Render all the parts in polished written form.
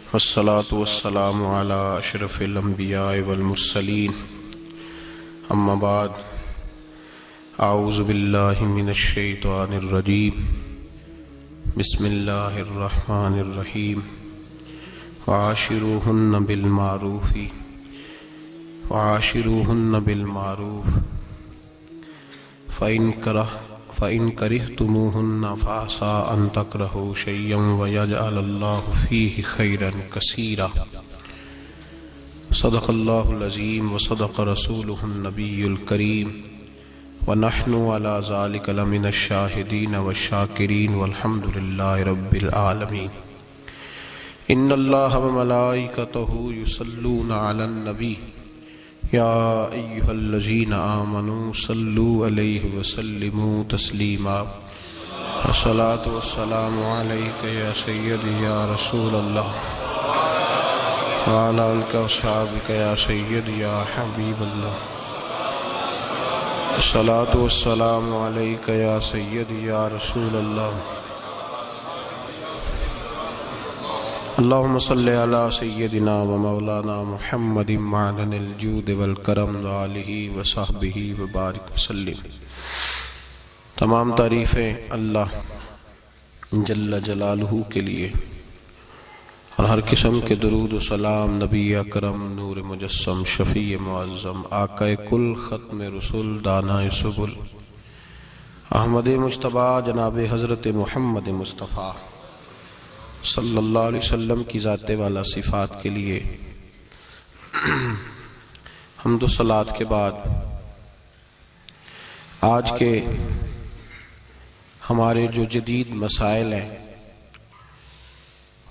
والصلاة والسلام على أشرف الأنبياء والمرسلين أما بعد أعوذ بالله من الشيطان الرجيم بسم الله الرحمن الرحيم وعاشروهن بالمعروف فإن كرهتموهن فعسى أن تكرهوا شيئا ويجعل الله فيه خيرا كثيرا صدق الله العظيم وصدق رسوله النبي الكريم ونحن على ذلك لمن الشاهدين والشاكرين والحمد لله رب العالمين إن الله وملائكته يصلون على النبي يا أيها الذين آمنوا صلوا عليه وسلموا تسليما الصلاة والسلام عليك يا سيدي يا رسول الله وعلى آلك وصحبك يا سيدي يا حبيب الله الصلاة والسلام عليك يا سيدي يا رسول الله اللهم صل على سيدنا ومولانا محمد معدن الجود والکرم وآلہ وصحبہ وبارک وسلم۔ تمام تعریفیں اللہ جل جلالہ کے لیے اور ہر قسم کے درود و سلام نبی اکرم نور مجسم شفیع معظم آقا کل ختم رسول دانائے سبل احمد مجتبیٰ جناب حضرت محمد مصطفیٰ صلی اللہ علیہ وسلم کی ذات والا صفات کے لیے حمد و صلات کے بعد آج کے ہمارے جو جدید مسائل ہیں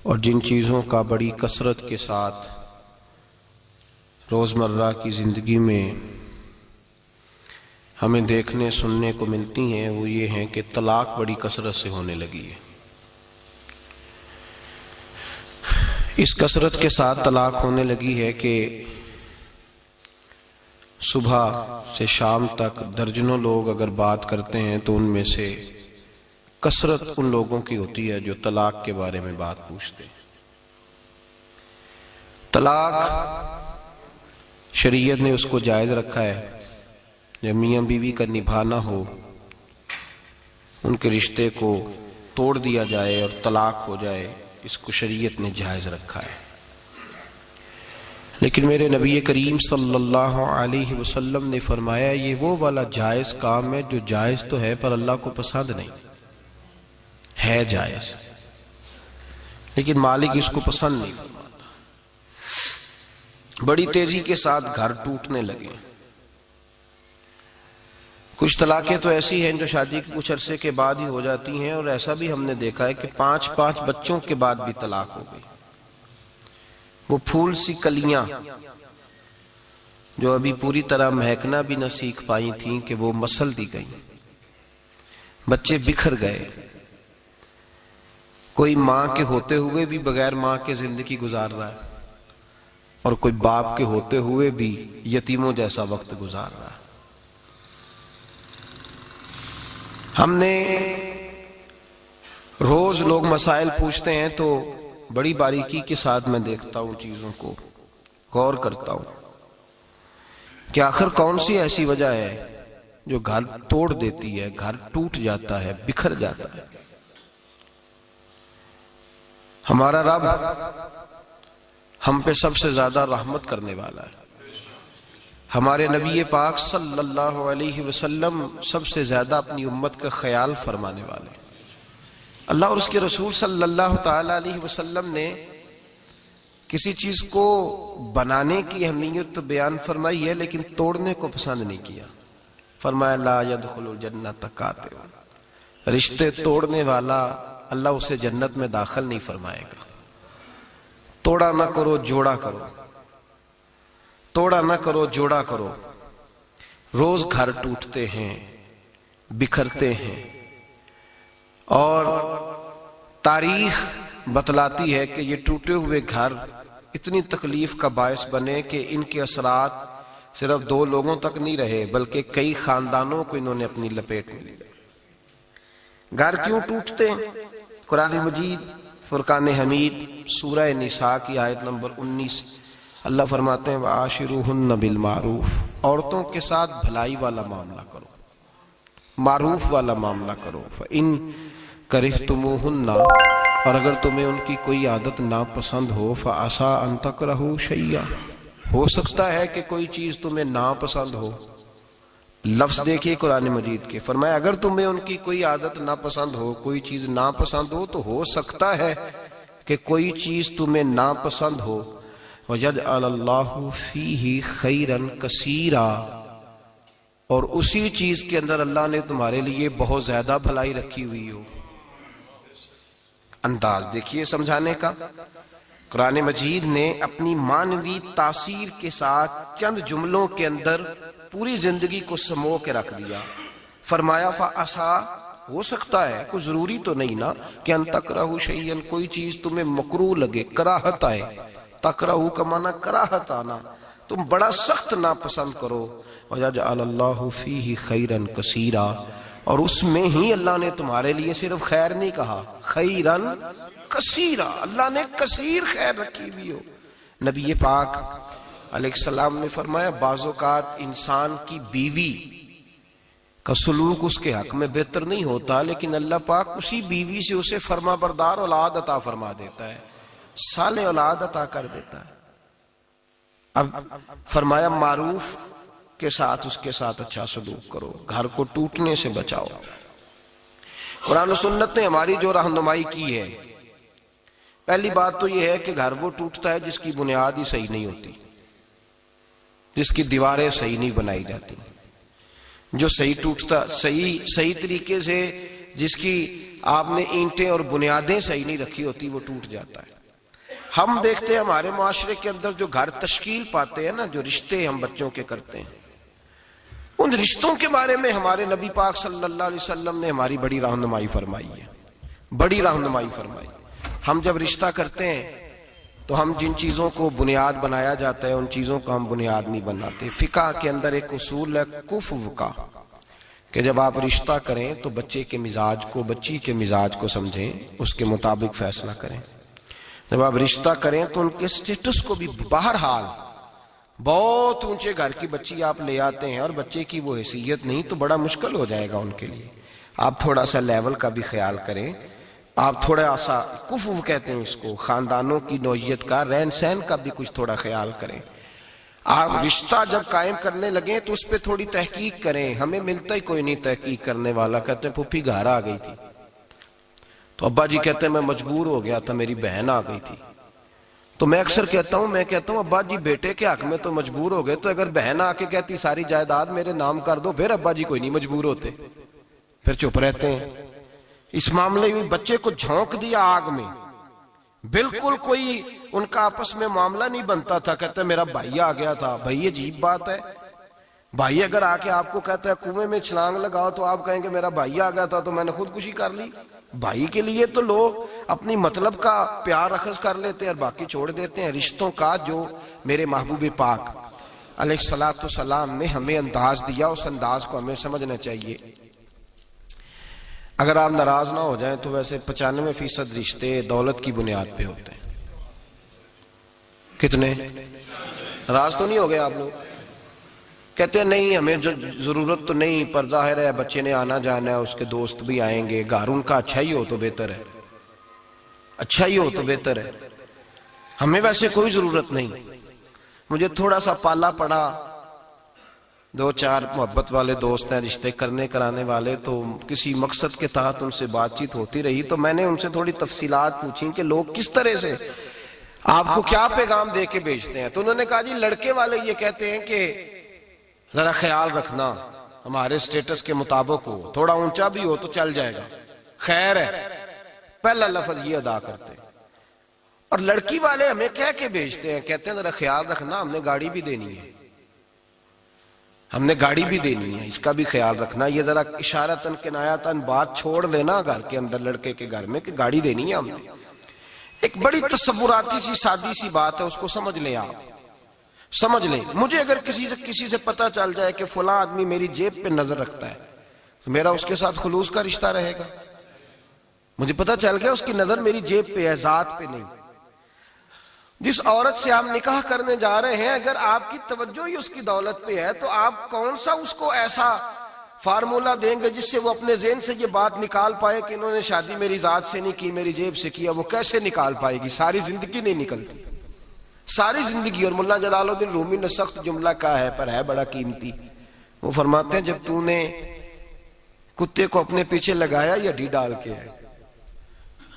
اور جن چیزوں کا بڑی کثرت کے ساتھ روزمرہ کی زندگی میں ہمیں دیکھنے سننے کو ملتی ہیں وہ یہ ہیں کہ طلاق بڑی کثرت سے ہونے لگی ہے۔ اس کثرت کے ساتھ طلاق ہونے لگی ہے کہ صبح سے شام تک درجنوں لوگ اگر بات کرتے ہیں تو ان میں سے کثرت ان لوگوں کی ہوتی ہے جو طلاق کے بارے میں بات پوچھتے ہیں۔ طلاق شریعت نے اس کو جائز رکھا ہے، جب میاں بیوی کا نبھانا ہو ان کے رشتے کو توڑ دیا جائے اور طلاق ہو جائے، اس کو شریعت نے جائز رکھا ہے۔ لیکن میرے نبی کریم صلی اللہ علیہ وسلم نے فرمایا یہ وہ والا جائز کام ہے جو جائز تو ہے پر اللہ کو پسند نہیں ہے، جائز لیکن مالک اس کو پسند نہیں فرماتا۔ بڑی تیزی کے ساتھ گھر ٹوٹنے لگے۔ کچھ طلاقیں تو ایسی ہیں جو شادی کے کچھ عرصے کے بعد ہی ہو جاتی ہیں، اور ایسا بھی ہم نے دیکھا ہے کہ 5 بچوں کے بعد بھی طلاق ہو گئی۔ وہ پھول سی کلیاں جو ابھی پوری طرح مہکنا بھی نہ سیکھ پائی تھیں کہ وہ مسل دی گئیں، بچے بکھر گئے۔ کوئی ماں کے ہوتے ہوئے بھی بغیر ماں کے زندگی گزار رہا ہے، اور کوئی باپ کے ہوتے ہوئے بھی یتیموں جیسا وقت گزار رہا ہے۔ ہم نے روز لوگ مسائل پوچھتے ہیں تو بڑی باریکی کے ساتھ میں دیکھتا ہوں چیزوں کو، غور کرتا ہوں کہ آخر کون سی ایسی وجہ ہے جو گھر توڑ دیتی ہے، گھر ٹوٹ جاتا ہے، بکھر جاتا ہے۔ ہمارا رب ہم پہ سب سے زیادہ رحمت کرنے والا ہے، ہمارے نبی پاک صلی اللہ علیہ وسلم سب سے زیادہ اپنی امت کا خیال فرمانے والے۔ اللہ اور اس کے رسول صلی اللہ تعالی علیہ وسلم نے کسی چیز کو بنانے کی اہمیت تو بیان فرمائی ہے لیکن توڑنے کو پسند نہیں کیا۔ فرمایا لا يدخل الجنۃ قاطع، رشتے توڑنے والا اللہ اسے جنت میں داخل نہیں فرمائے گا۔ توڑا نہ کرو جوڑا کرو، توڑا نہ کرو جوڑا کرو۔ روز گھر ٹوٹتے ہیں، بکھرتے ہیں، اور تاریخ بتلاتی ہے کہ یہ ٹوٹے ہوئے گھر اتنی تکلیف کا باعث بنے کہ ان کے اثرات صرف 2 لوگوں تک نہیں رہے بلکہ کئی خاندانوں کو انہوں نے اپنی لپیٹ میں لیا۔ گھر کیوں ٹوٹتے ہیں؟ قرآن مجید فرقان حمید سورہ نساء کی آیت نمبر 19 اللہ فرماتے ہیں وَعَاشِرُوهُنَّ بِالْمَعْرُوفِ، عورتوں کے ساتھ بھلائی والا معاملہ کرو، معروف والا معاملہ کرو. فَإِن كَرِهْتُمُوهُنَّ، اور اگر تمہیں ان کی کوئی عادت ناپسند ہو، فَعَسَىٰ أَن تَكْرَهُوا شَيْئًا، ہو سکتا ہے کہ کوئی چیز تمہیں ناپسند ہو. لفظ دیکھیے قرآن مجید کے، فرمایا اگر تمہیں ان کی کوئی عادت ناپسند ہو، کوئی چیز ناپسند ہو، تو ہو سکتا ہے کہ کوئی چیز تمہیں ناپسند ہو. وَيَجْعَلَ اللَّهُ فِيهِ خَيْرًا كَثِيرًا، اور اسی چیز کے اندر اللہ نے تمہارے لیے بہت زیادہ بھلائی رکھی ہوئی ہو. انداز دیکھیے سمجھانے کا. قرآن مجید نے اپنی معنوی تاثیر کے ساتھ چند جملوں کے اندر پوری زندگی کو سمو کے رکھ دیا. فرمایا فَعَسَىٰ، ہو سکتا ہے، کوئی ضروری تو نہیں نا کہ ان تکرہوا شیئا، کوئی چیز تمہیں مکروہ لگے، کراہت آئے. تکرہوا کا معنی کراہت آنا، تم بڑا سخت ناپسند کرو. وَيَجْعَلَ اللَّهُ فِيهِ خَيْرًا كَثِيرًا، اور اس میں ہی اللہ نے تمہارے لیے صرف خیر نہیں کہا، خیرن کثیرا، اللہ نے کثیر خیر رکھی ہوئی ہو. نبی پاک علیہ السلام نے فرمایا بعض اوقات انسان کی بیوی کا سلوک اس کے حق میں بہتر نہیں ہوتا، لیکن اللہ پاک اسی بیوی سے اسے فرما بردار اولاد عطا فرما دیتا ہے، صالح اولاد عطا کر دیتا ہے. اب فرمایا معروف کے ساتھ اس کے ساتھ اچھا سلوک کرو، گھر کو ٹوٹنے سے بچاؤ. قرآن و سنت نے ہماری جو رہنمائی کی ہے، پہلی بات تو یہ ہے کہ گھر وہ ٹوٹتا ہے جس کی بنیاد ہی صحیح نہیں ہوتی، جس کی دیواریں صحیح نہیں بنائی جاتی. جو صحیح ٹوٹتا، صحیح طریقے سے جس کی آپ نے اینٹیں اور بنیادیں صحیح نہیں رکھی ہوتی، وہ ٹوٹ جاتا ہے. ہم دیکھتے ہیں ہمارے معاشرے کے اندر جو گھر تشکیل پاتے ہیں نا، جو رشتے ہم بچوں کے کرتے ہیں، ان رشتوں کے بارے میں ہمارے نبی پاک صلی اللہ علیہ وسلم نے ہماری بڑی رہنمائی فرمائی ہے، بڑی رہنمائی فرمائی. ہم جب رشتہ کرتے ہیں تو ہم جن چیزوں کو بنیاد بنایا جاتا ہے ان چیزوں کو ہم بنیاد نہیں بناتے. فقہ کے اندر ایک اصول ہے کفو کا، کہ جب آپ رشتہ کریں تو بچے کے مزاج کو، بچی کے مزاج کو سمجھیں، اس کے مطابق فیصلہ کریں. جب آپ رشتہ کریں تو ان کے سٹیٹس کو بھی، بہرحال بہت اونچے گھر کی بچی آپ لے آتے ہیں اور بچے کی وہ حیثیت نہیں، تو بڑا مشکل ہو جائے گا ان کے لیے. آپ تھوڑا سا لیول کا بھی خیال کریں، آپ تھوڑا سا کفو کہتے ہیں اس کو، خاندانوں کی نوعیت کا، رہن سہن کا بھی کچھ تھوڑا خیال کریں. آپ رشتہ جب قائم کرنے لگیں تو اس پہ تھوڑی تحقیق کریں. ہمیں ملتا ہی کوئی نہیں تحقیق کرنے والا. کہتے ہیں پھوپھی گھر آ گئی تھی تو ابا جی کہتے ہیں میں مجبور ہو گیا تھا، میری بہن آ گئی تھی. تو میں اکثر کہتا ہوں ابا جی بیٹے کے حق میں تو مجبور ہو گئے، تو اگر بہن آ کے کہتی ساری جائیداد میرے نام کر دو، پھر ابا جی کوئی نہیں مجبور ہوتے، پھر چپ رہتے ہیں. اس معاملے میں بچے کو جھونک دیا آگ میں، بالکل کوئی ان کا آپس میں معاملہ نہیں بنتا تھا. کہتے ہیں میرا بھائی آ گیا تھا. بھائی عجیب بات ہے، بھائی اگر آ کے آپ کو کہتا ہے کنویں میں چھلانگ لگاؤ تو آپ کہیں گے میرا بھائی آ گیا تھا تو میں نے خودکشی کر لی. بھائی کے لیے تو لوگ اپنی مطلب کا پیار اخذ کر لیتے ہیں اور باقی چھوڑ دیتے ہیں. رشتوں کا جو میرے محبوب پاک علیہ الصلوۃ والسلام نے ہمیں انداز دیا، اس انداز کو ہمیں سمجھنا چاہیے. اگر آپ ناراض نہ ہو جائیں تو ویسے 95% رشتے دولت کی بنیاد پہ ہوتے ہیں. کتنے؟ ناراض تو نہیں ہو گئے آپ لوگ؟ کہتے ہیں نہیں ہمیں ضرورت تو نہیں، پر ظاہر ہے بچے نے آنا جانا ہے، اس کے دوست بھی آئیں گے، گھر ان کا اچھا ہی ہو تو بہتر ہے، اچھا ہی ہو تو بہتر ہے، ہمیں ویسے کوئی ضرورت نہیں. مجھے تھوڑا سا پالا پڑا، 2-4 محبت والے دوست ہیں، رشتے کرنے کرانے والے، تو کسی مقصد کے تحت ان سے بات چیت ہوتی رہی تو میں نے ان سے تھوڑی تفصیلات پوچھی کہ لوگ کس طرح سے آپ کو کیا پیغام دے کے بھیجتے ہیں. تو انہوں نے کہا جی لڑکے والے یہ کہتے ہیں کہ ذرا خیال رکھنا، ہمارے سٹیٹس کے مطابق ہو، تھوڑا اونچا بھی ہو تو چل جائے گا، خیر ہے، پہلا لفظ یہ ادا کرتے ہیں. اور لڑکی والے ہمیں کہہ کے بھیجتے ہیں، کہتے ہیں ذرا خیال رکھنا، ہم نے گاڑی بھی دینی ہے، ہم نے گاڑی بھی دینی ہے، اس کا بھی خیال رکھنا. یہ ذرا اشارتاً کنایتاً بات چھوڑ دینا گھر کے اندر لڑکے کے گھر میں کہ گاڑی دینی ہے ہم نے. ایک بڑی تصوراتی سی سادی سی بات ہے، اس کو سمجھ لیں، آپ سمجھ لیں. مجھے اگر کسی سے پتا چل جائے کہ فلاں آدمی میری جیب پہ نظر رکھتا ہے تو میرا اس کے ساتھ خلوص کا رشتہ رہے گا؟ مجھے پتا چل گیا اس کی نظر میری جیب پہ ہے، ذات پہ نہیں۔ جس عورت سے آپ نکاح کرنے جا رہے ہیں اگر آپ کی توجہ ہی اس کی دولت پہ ہے تو آپ کون سا اس کو ایسا فارمولا دیں گے جس سے وہ اپنے ذہن سے یہ بات نکال پائے کہ انہوں نے شادی میری ذات سے نہیں کی، میری جیب سے کیا؟ وہ کیسے نکال پائے گی؟ ساری زندگی نہیں نکلتی، ساری زندگی۔ اور مولا جلال الدین رومی نے سخت جملہ کہا ہے پر ہے بڑا قیمتی، وہ فرماتے ہیں جب تو نے کتے کو اپنے پیچھے لگایا یہ ہڈی ڈال کے ہے،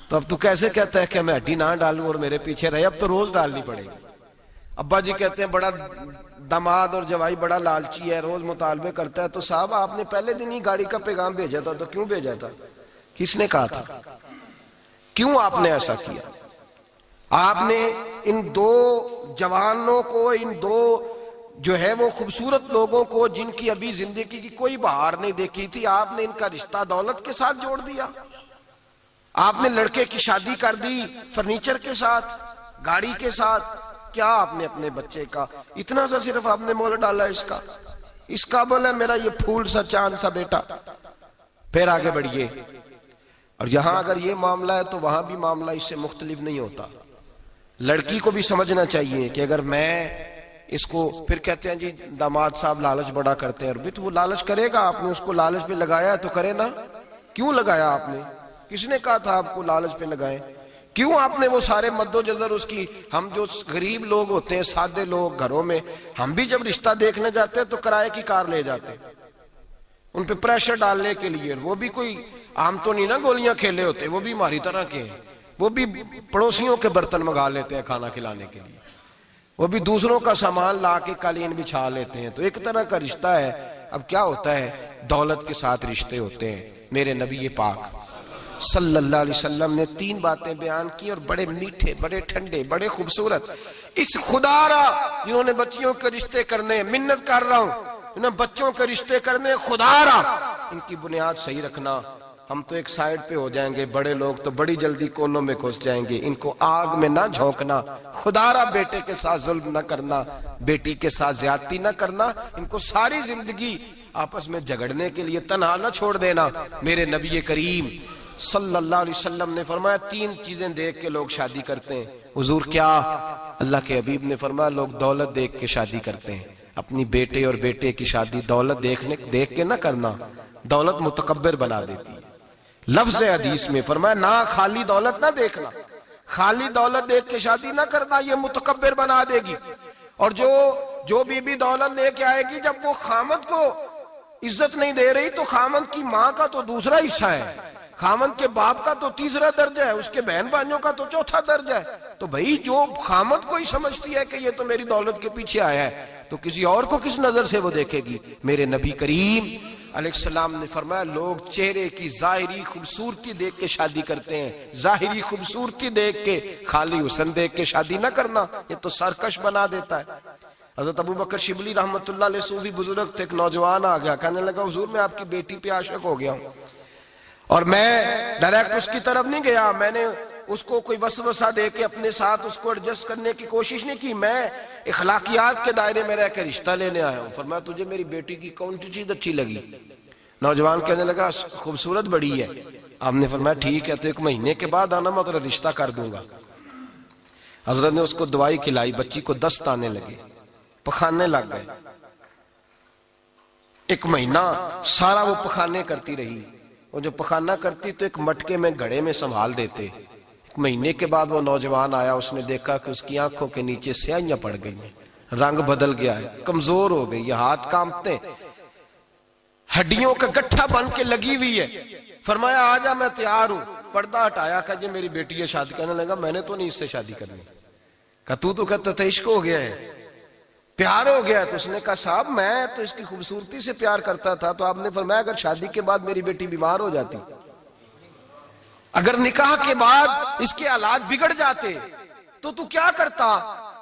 تو اب تو کیسے کہتا ہے کہ میں ہڈی نہ ڈالوں اور میرے پیچھے رہے؟ اب تو روز ڈالنی پڑے گی۔ ابا جی کہتے ہیں بڑا داماد اور جوائی بڑا لالچی ہے، روز مطالبے کرتا ہے، تو صاحب آپ نے پہلے دن ہی گاڑی کا پیغام بھیجا تھا، تو کیوں بھیجا تھا؟ کس نے کہا تھا؟ کیوں آپ نے ایسا کیا؟ آپ نے ان دو جوانوں کو، ان دو جو ہے وہ خوبصورت لوگوں کو جن کی ابھی زندگی کی کوئی بہار نہیں دیکھی تھی، آپ نے ان کا رشتہ دولت کے ساتھ جوڑ دیا۔ آپ نے لڑکے کی شادی کر دی فرنیچر کے ساتھ، گاڑی کے ساتھ۔ کیا آپ نے اپنے بچے کا اتنا سا صرف آپ نے مول ڈالا اس کا بولا میرا یہ پھول سا چاند سا بیٹا؟ پھر آگے بڑھئے۔ اور یہاں اگر یہ معاملہ ہے تو وہاں بھی معاملہ اس سے مختلف نہیں ہوتا۔ لڑکی کو بھی سمجھنا چاہیے کہ اگر میں اس کو، پھر کہتے ہیں جی داماد صاحب لالچ بڑا کرتے ہیں، اور بھی تو وہ لالچ کرے گا، آپ نے اس کو لالچ پہ لگایا تو کرے نا۔ کیوں لگایا آپ نے؟ کس نے کہا تھا آپ کو لالچ پہ لگائیں؟ کیوں آپ نے وہ سارے مد و جزر اس کی؟ ہم جو غریب لوگ ہوتے ہیں، سادے لوگ گھروں میں، ہم بھی جب رشتہ دیکھنے جاتے ہیں تو کرائے کی کار لے جاتے ہیں ان پہ پریشر ڈالنے کے لیے۔ وہ بھی کوئی عام تو نہیں نا گولیاں کھیلے ہوتے، وہ بھی ہماری طرح کے ہیں، وہ بھی پڑوسیوں کے برتن منگا لیتے ہیں کھانا کھلانے کے لیے، وہ بھی دوسروں کا سامان لا کے قالین بچھا لیتے ہیں۔ تو ایک طرح کا رشتہ ہے۔ اب کیا ہوتا ہے؟ دولت کے ساتھ رشتے ہوتے ہیں۔ میرے نبی پاک صلی اللہ علیہ وسلم نے 3 باتیں بیان کی اور بڑے میٹھے، بڑے ٹھنڈے، بڑے خوبصورت۔ اس خدا را جنہوں نے بچیوں کے رشتے کرنے، منت کر رہا ہوں انہیں بچوں کے رشتے کرنے، خدا را ان کی بنیاد صحیح رکھنا۔ ہم تو ایک سائیڈ پہ ہو جائیں گے، بڑے لوگ تو بڑی جلدی کونوں میں گھس جائیں گے۔ ان کو آگ میں نہ جھونکنا، خدا را بیٹے کے ساتھ ظلم نہ کرنا، بیٹی کے ساتھ زیادتی نہ کرنا، ان کو ساری زندگی آپس میں جھگڑنے کے لیے تنہا نہ چھوڑ دینا۔ میرے نبی کریم صلی اللہ علیہ وسلم نے فرمایا 3 چیزیں دیکھ کے لوگ شادی کرتے ہیں۔ حضور کیا؟ اللہ کے حبیب نے فرمایا لوگ دولت دیکھ کے شادی کرتے ہیں۔ اپنی بیٹے اور بیٹے کی شادی دولت دیکھ کے نہ کرنا، دولت متکبر بنا دیتی ہے۔ لفظ حدیث میں فرمایا نہ خالی دولت نہ دیکھنا، خالی دولت دیکھ کے شادی نہ کرنا، یہ متکبر بنا دے گی۔ اور جو بی دولت لے کے آئے گی، جب وہ خامد کو عزت نہیں دے رہی تو خامد کی ماں کا تو دوسرا حصہ ہے، خامد کے باپ کا تو تیسرا درجہ ہے، اس کے بہن بھائیوں کا تو چوتھا درجہ ہے۔ تو بھائی جو خامد کو ہی سمجھتی ہے کہ یہ تو میری دولت کے پیچھے آیا ہے تو کسی اور کو کس نظر سے وہ دیکھے گی؟ میرے نبی کریم علیہ السلام نے فرمایا لوگ چہرے کی ظاہری خوبصورتی دیکھ کے شادی کرتے ہیں، ظاہری خوبصورتی دیکھ کے، خالی حسن دیکھ کے شادی نہ کرنا، یہ تو سرکش بنا دیتا ہے۔ حضرت ابو بکر شبلی رحمت اللہ علیہ صوفی بزرگ تھے، ایک نوجوان آ گیا، کہنے لگا حضور میں آپ کی بیٹی پہ عاشق ہو گیا ہوں، اور میں ڈائریکٹ اس کی طرف نہیں گیا، میں نے اس کو کوئی وسوسہ دے کے اپنے ساتھ اس کو ایڈجسٹ کرنے کی کوشش نہیں کی، میں اخلاقیات کے دائرے میں رہ کے رشتہ لینے آیا ہوں۔ فرمایا تجھے میری بیٹی کی کون سی چیز اچھی لگی؟ نوجوان کہنے لگا خوبصورت بڑی ہے۔ آپ نے فرمایا ٹھیک ہے، تو 1 مہینے کے بعد آنا، میں تیرا رشتہ کر دوں گا۔ حضرت نے اس کو دوائی کھلائی، بچی کو دست آنے لگے، پخانے لگ گئے۔ 1 مہینہ سارا وہ پخانے کرتی رہی، وہ جو پخانہ کرتی تو ایک مٹکے میں گھڑے میں سنبھال دیتے۔ 1 مہینے کے بعد وہ نوجوان آیا، اس نے دیکھا کہ اس کی آنکھوں کے نیچے سیاہیاں پڑ گئی ہیں، رنگ بدل گیا ہے، کمزور ہو گئی ہے، ہاتھ کانپتے، ہڈیوں کا گٹھا بن کے لگی ہوئی ہے۔ فرمایا آجا میں تیار ہوں۔ پردہ ہٹایا کہ یہ میری بیٹی ہے، شادی کرنے لگا، میں نے تو نہیں اس سے شادی کرنی۔ کہا تو کہتا تھا عشق ہو گیا ہے، پیار ہو گیا ہے۔ تو اس نے کہا صاحب میں تو اس کی خوبصورتی سے پیار کرتا تھا۔ تو آپ نے فرمایا اگر شادی کے بعد میری بیٹی بیمار ہو جاتی، اگر نکاح کے بعد اس کے حالات بگڑ جاتے تو کیا کرتا؟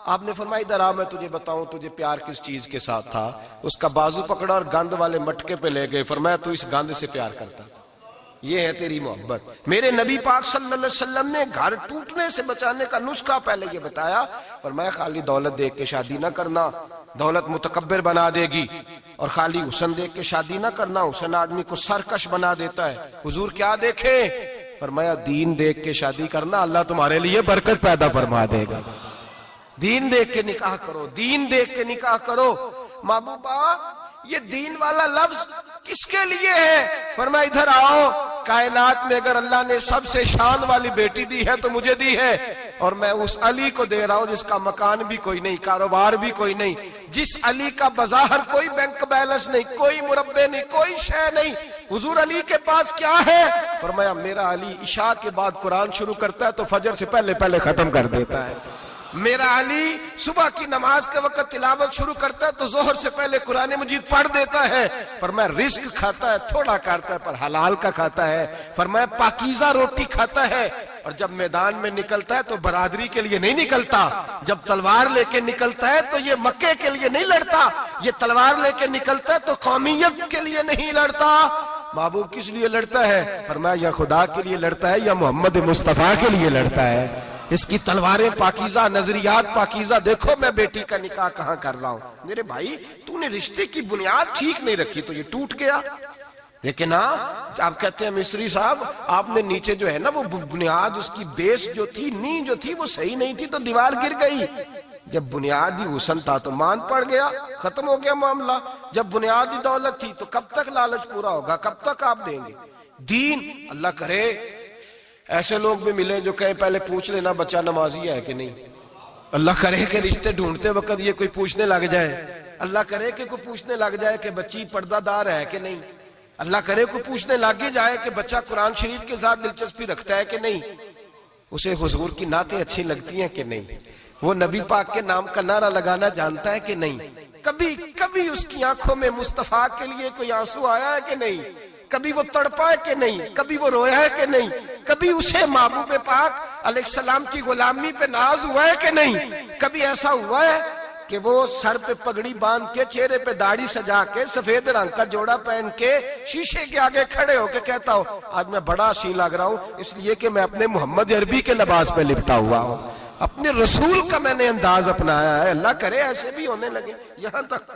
آپ نے فرمایا ادھر آ، میں تجھے بتاؤں تجھے پیار کس چیز کے ساتھ تھا۔ اس کا بازو پکڑا اور گند والے مٹکے پہ لے گئے، فرمایا تو اس گند سے پیار کرتا تھا، یہ ہے تیری محبت۔ میرے نبی پاک صلی اللہ علیہ وسلم نے گھر ٹوٹنے سے بچانے کا نسخہ پہلے یہ بتایا، فرمایا خالی دولت دیکھ کے شادی نہ کرنا، دولت متکبر بنا دے گی، اور خالی حسن دیکھ کے شادی نہ کرنا، حسن آدمی کو سرکش بنا دیتا ہے۔ حضور کیا دیکھیں؟ فرمایا دین دیکھ کے شادی کرنا، اللہ تمہارے لیے برکت پیدا فرما دے گا۔ دین دیکھ کے نکاح کرو، دین دیکھ کے نکاح کرو۔ محبوبہ یہ دین والا لفظ کس کے لیے ہے؟ فرمایا ادھر آؤ، کائنات میں اگر اللہ نے سب سے شان والی بیٹی دی ہے تو مجھے دی ہے، اور میں اس علی کو دے رہا ہوں جس کا مکان بھی کوئی نہیں، کاروبار بھی کوئی نہیں، جس علی کا بظاہر کوئی بینک بیلنس نہیں، کوئی مربع نہیں، کوئی شے نہیں۔ حضور علی کے پاس کیا ہے؟ فرمایا میرا علی عشاء کے بعد قرآن شروع کرتا ہے تو فجر سے پہلے ختم کر دیتا ہے۔ میرا علی صبح کی نماز کے وقت تلاوت شروع کرتا ہے تو ظہر سے پہلے قرآن مجید پڑھ دیتا ہے۔ فرمایا رزق کھاتا ہے، تھوڑا کھاتا ہے پر حلال کا کھاتا ہے۔ فرمایا پاکیزہ روٹی کھاتا ہے، اور جب میدان میں نکلتا ہے تو برادری کے لیے نہیں نکلتا، جب تلوار لے کے نکلتا ہے تو یہ مکے کے لیے نہیں لڑتا، یہ تلوار لے کے نکلتا ہے تو قومیت کے لیے نہیں لڑتا۔ محبوب کس لیے لڑتا ہے؟ فرمایا یا خدا کے لیے لڑتا ہے یا محمد مصطفیٰ کے لیے لڑتا ہے۔ اس کی تلواریں پاکیزہ، نظریات پاکیزہ۔ دیکھو میں بیٹی کا نکاح کہاں کر رہا ہوں، میرے بھائی تو نے رشتے کی بنیاد ٹھیک نہیں رکھی تو یہ ٹوٹ گیا۔ لیکن ہاں آپ کہتے ہیں مصری صاحب آپ نے نیچے جو ہے نا وہ بنیاد، اس کی بیس جو تھی، نیند جو تھی وہ صحیح نہیں تھی تو دیوار گر گئی۔ جب بنیادی حسن تھا تو مان پڑ گیا، ختم ہو گیا معاملہ۔ جب بنیادی دولت تھی تو کب تک لالچ پورا ہوگا، کب تک آپ دیں گے؟ دین اللہ کرے ایسے لوگ بھی ملیں جو کہیں پہلے پوچھ لینا بچہ نمازی ہے کہ نہیں۔ اللہ کرے کہ رشتے ڈھونڈتے وقت یہ کوئی پوچھنے لگ جائے، اللہ کرے کہ کوئی پوچھنے لگ جائے کہ بچی پردہ دار ہے کہ نہیں، اللہ کرے کوئی پوچھنے لگ جائے کہ بچہ قرآن شریف کے ساتھ دلچسپی رکھتا ہے کہ نہیں، اسے حضور کی نعتیں اچھی لگتی ہیں کہ نہیں، وہ نبی پاک کے نام کا نعرہ لگانا جانتا ہے کہ نہیں، کبھی اس کی آنکھوں میں مصطفیٰ کے لیے کوئی آنسو آیا ہے کہ نہیں، کبھی وہ تڑپا ہے کہ نہیں، کبھی وہ رویا ہے کہ نہیں، کبھی اسے محبوب پاک علیہ السلام کی غلامی پہ ناز ہوا ہے کہ نہیں، کبھی ایسا ہوا ہے کہ وہ سر پہ پگڑی باندھ کے، چہرے پہ داڑھی سجا کے، سفید رنگ کا جوڑا پہن کے شیشے کے آگے کھڑے ہو کے کہتا ہو آج میں بڑا حسین لگ رہا ہوں اس لیے کہ میں اپنے محمد عربی کے لباس پہ لپٹا ہوا ہوں، اپنے رسول کا میں نے انداز اپنایا ہے۔ اللہ کرے ایسے بھی ہونے لگے، یہاں تک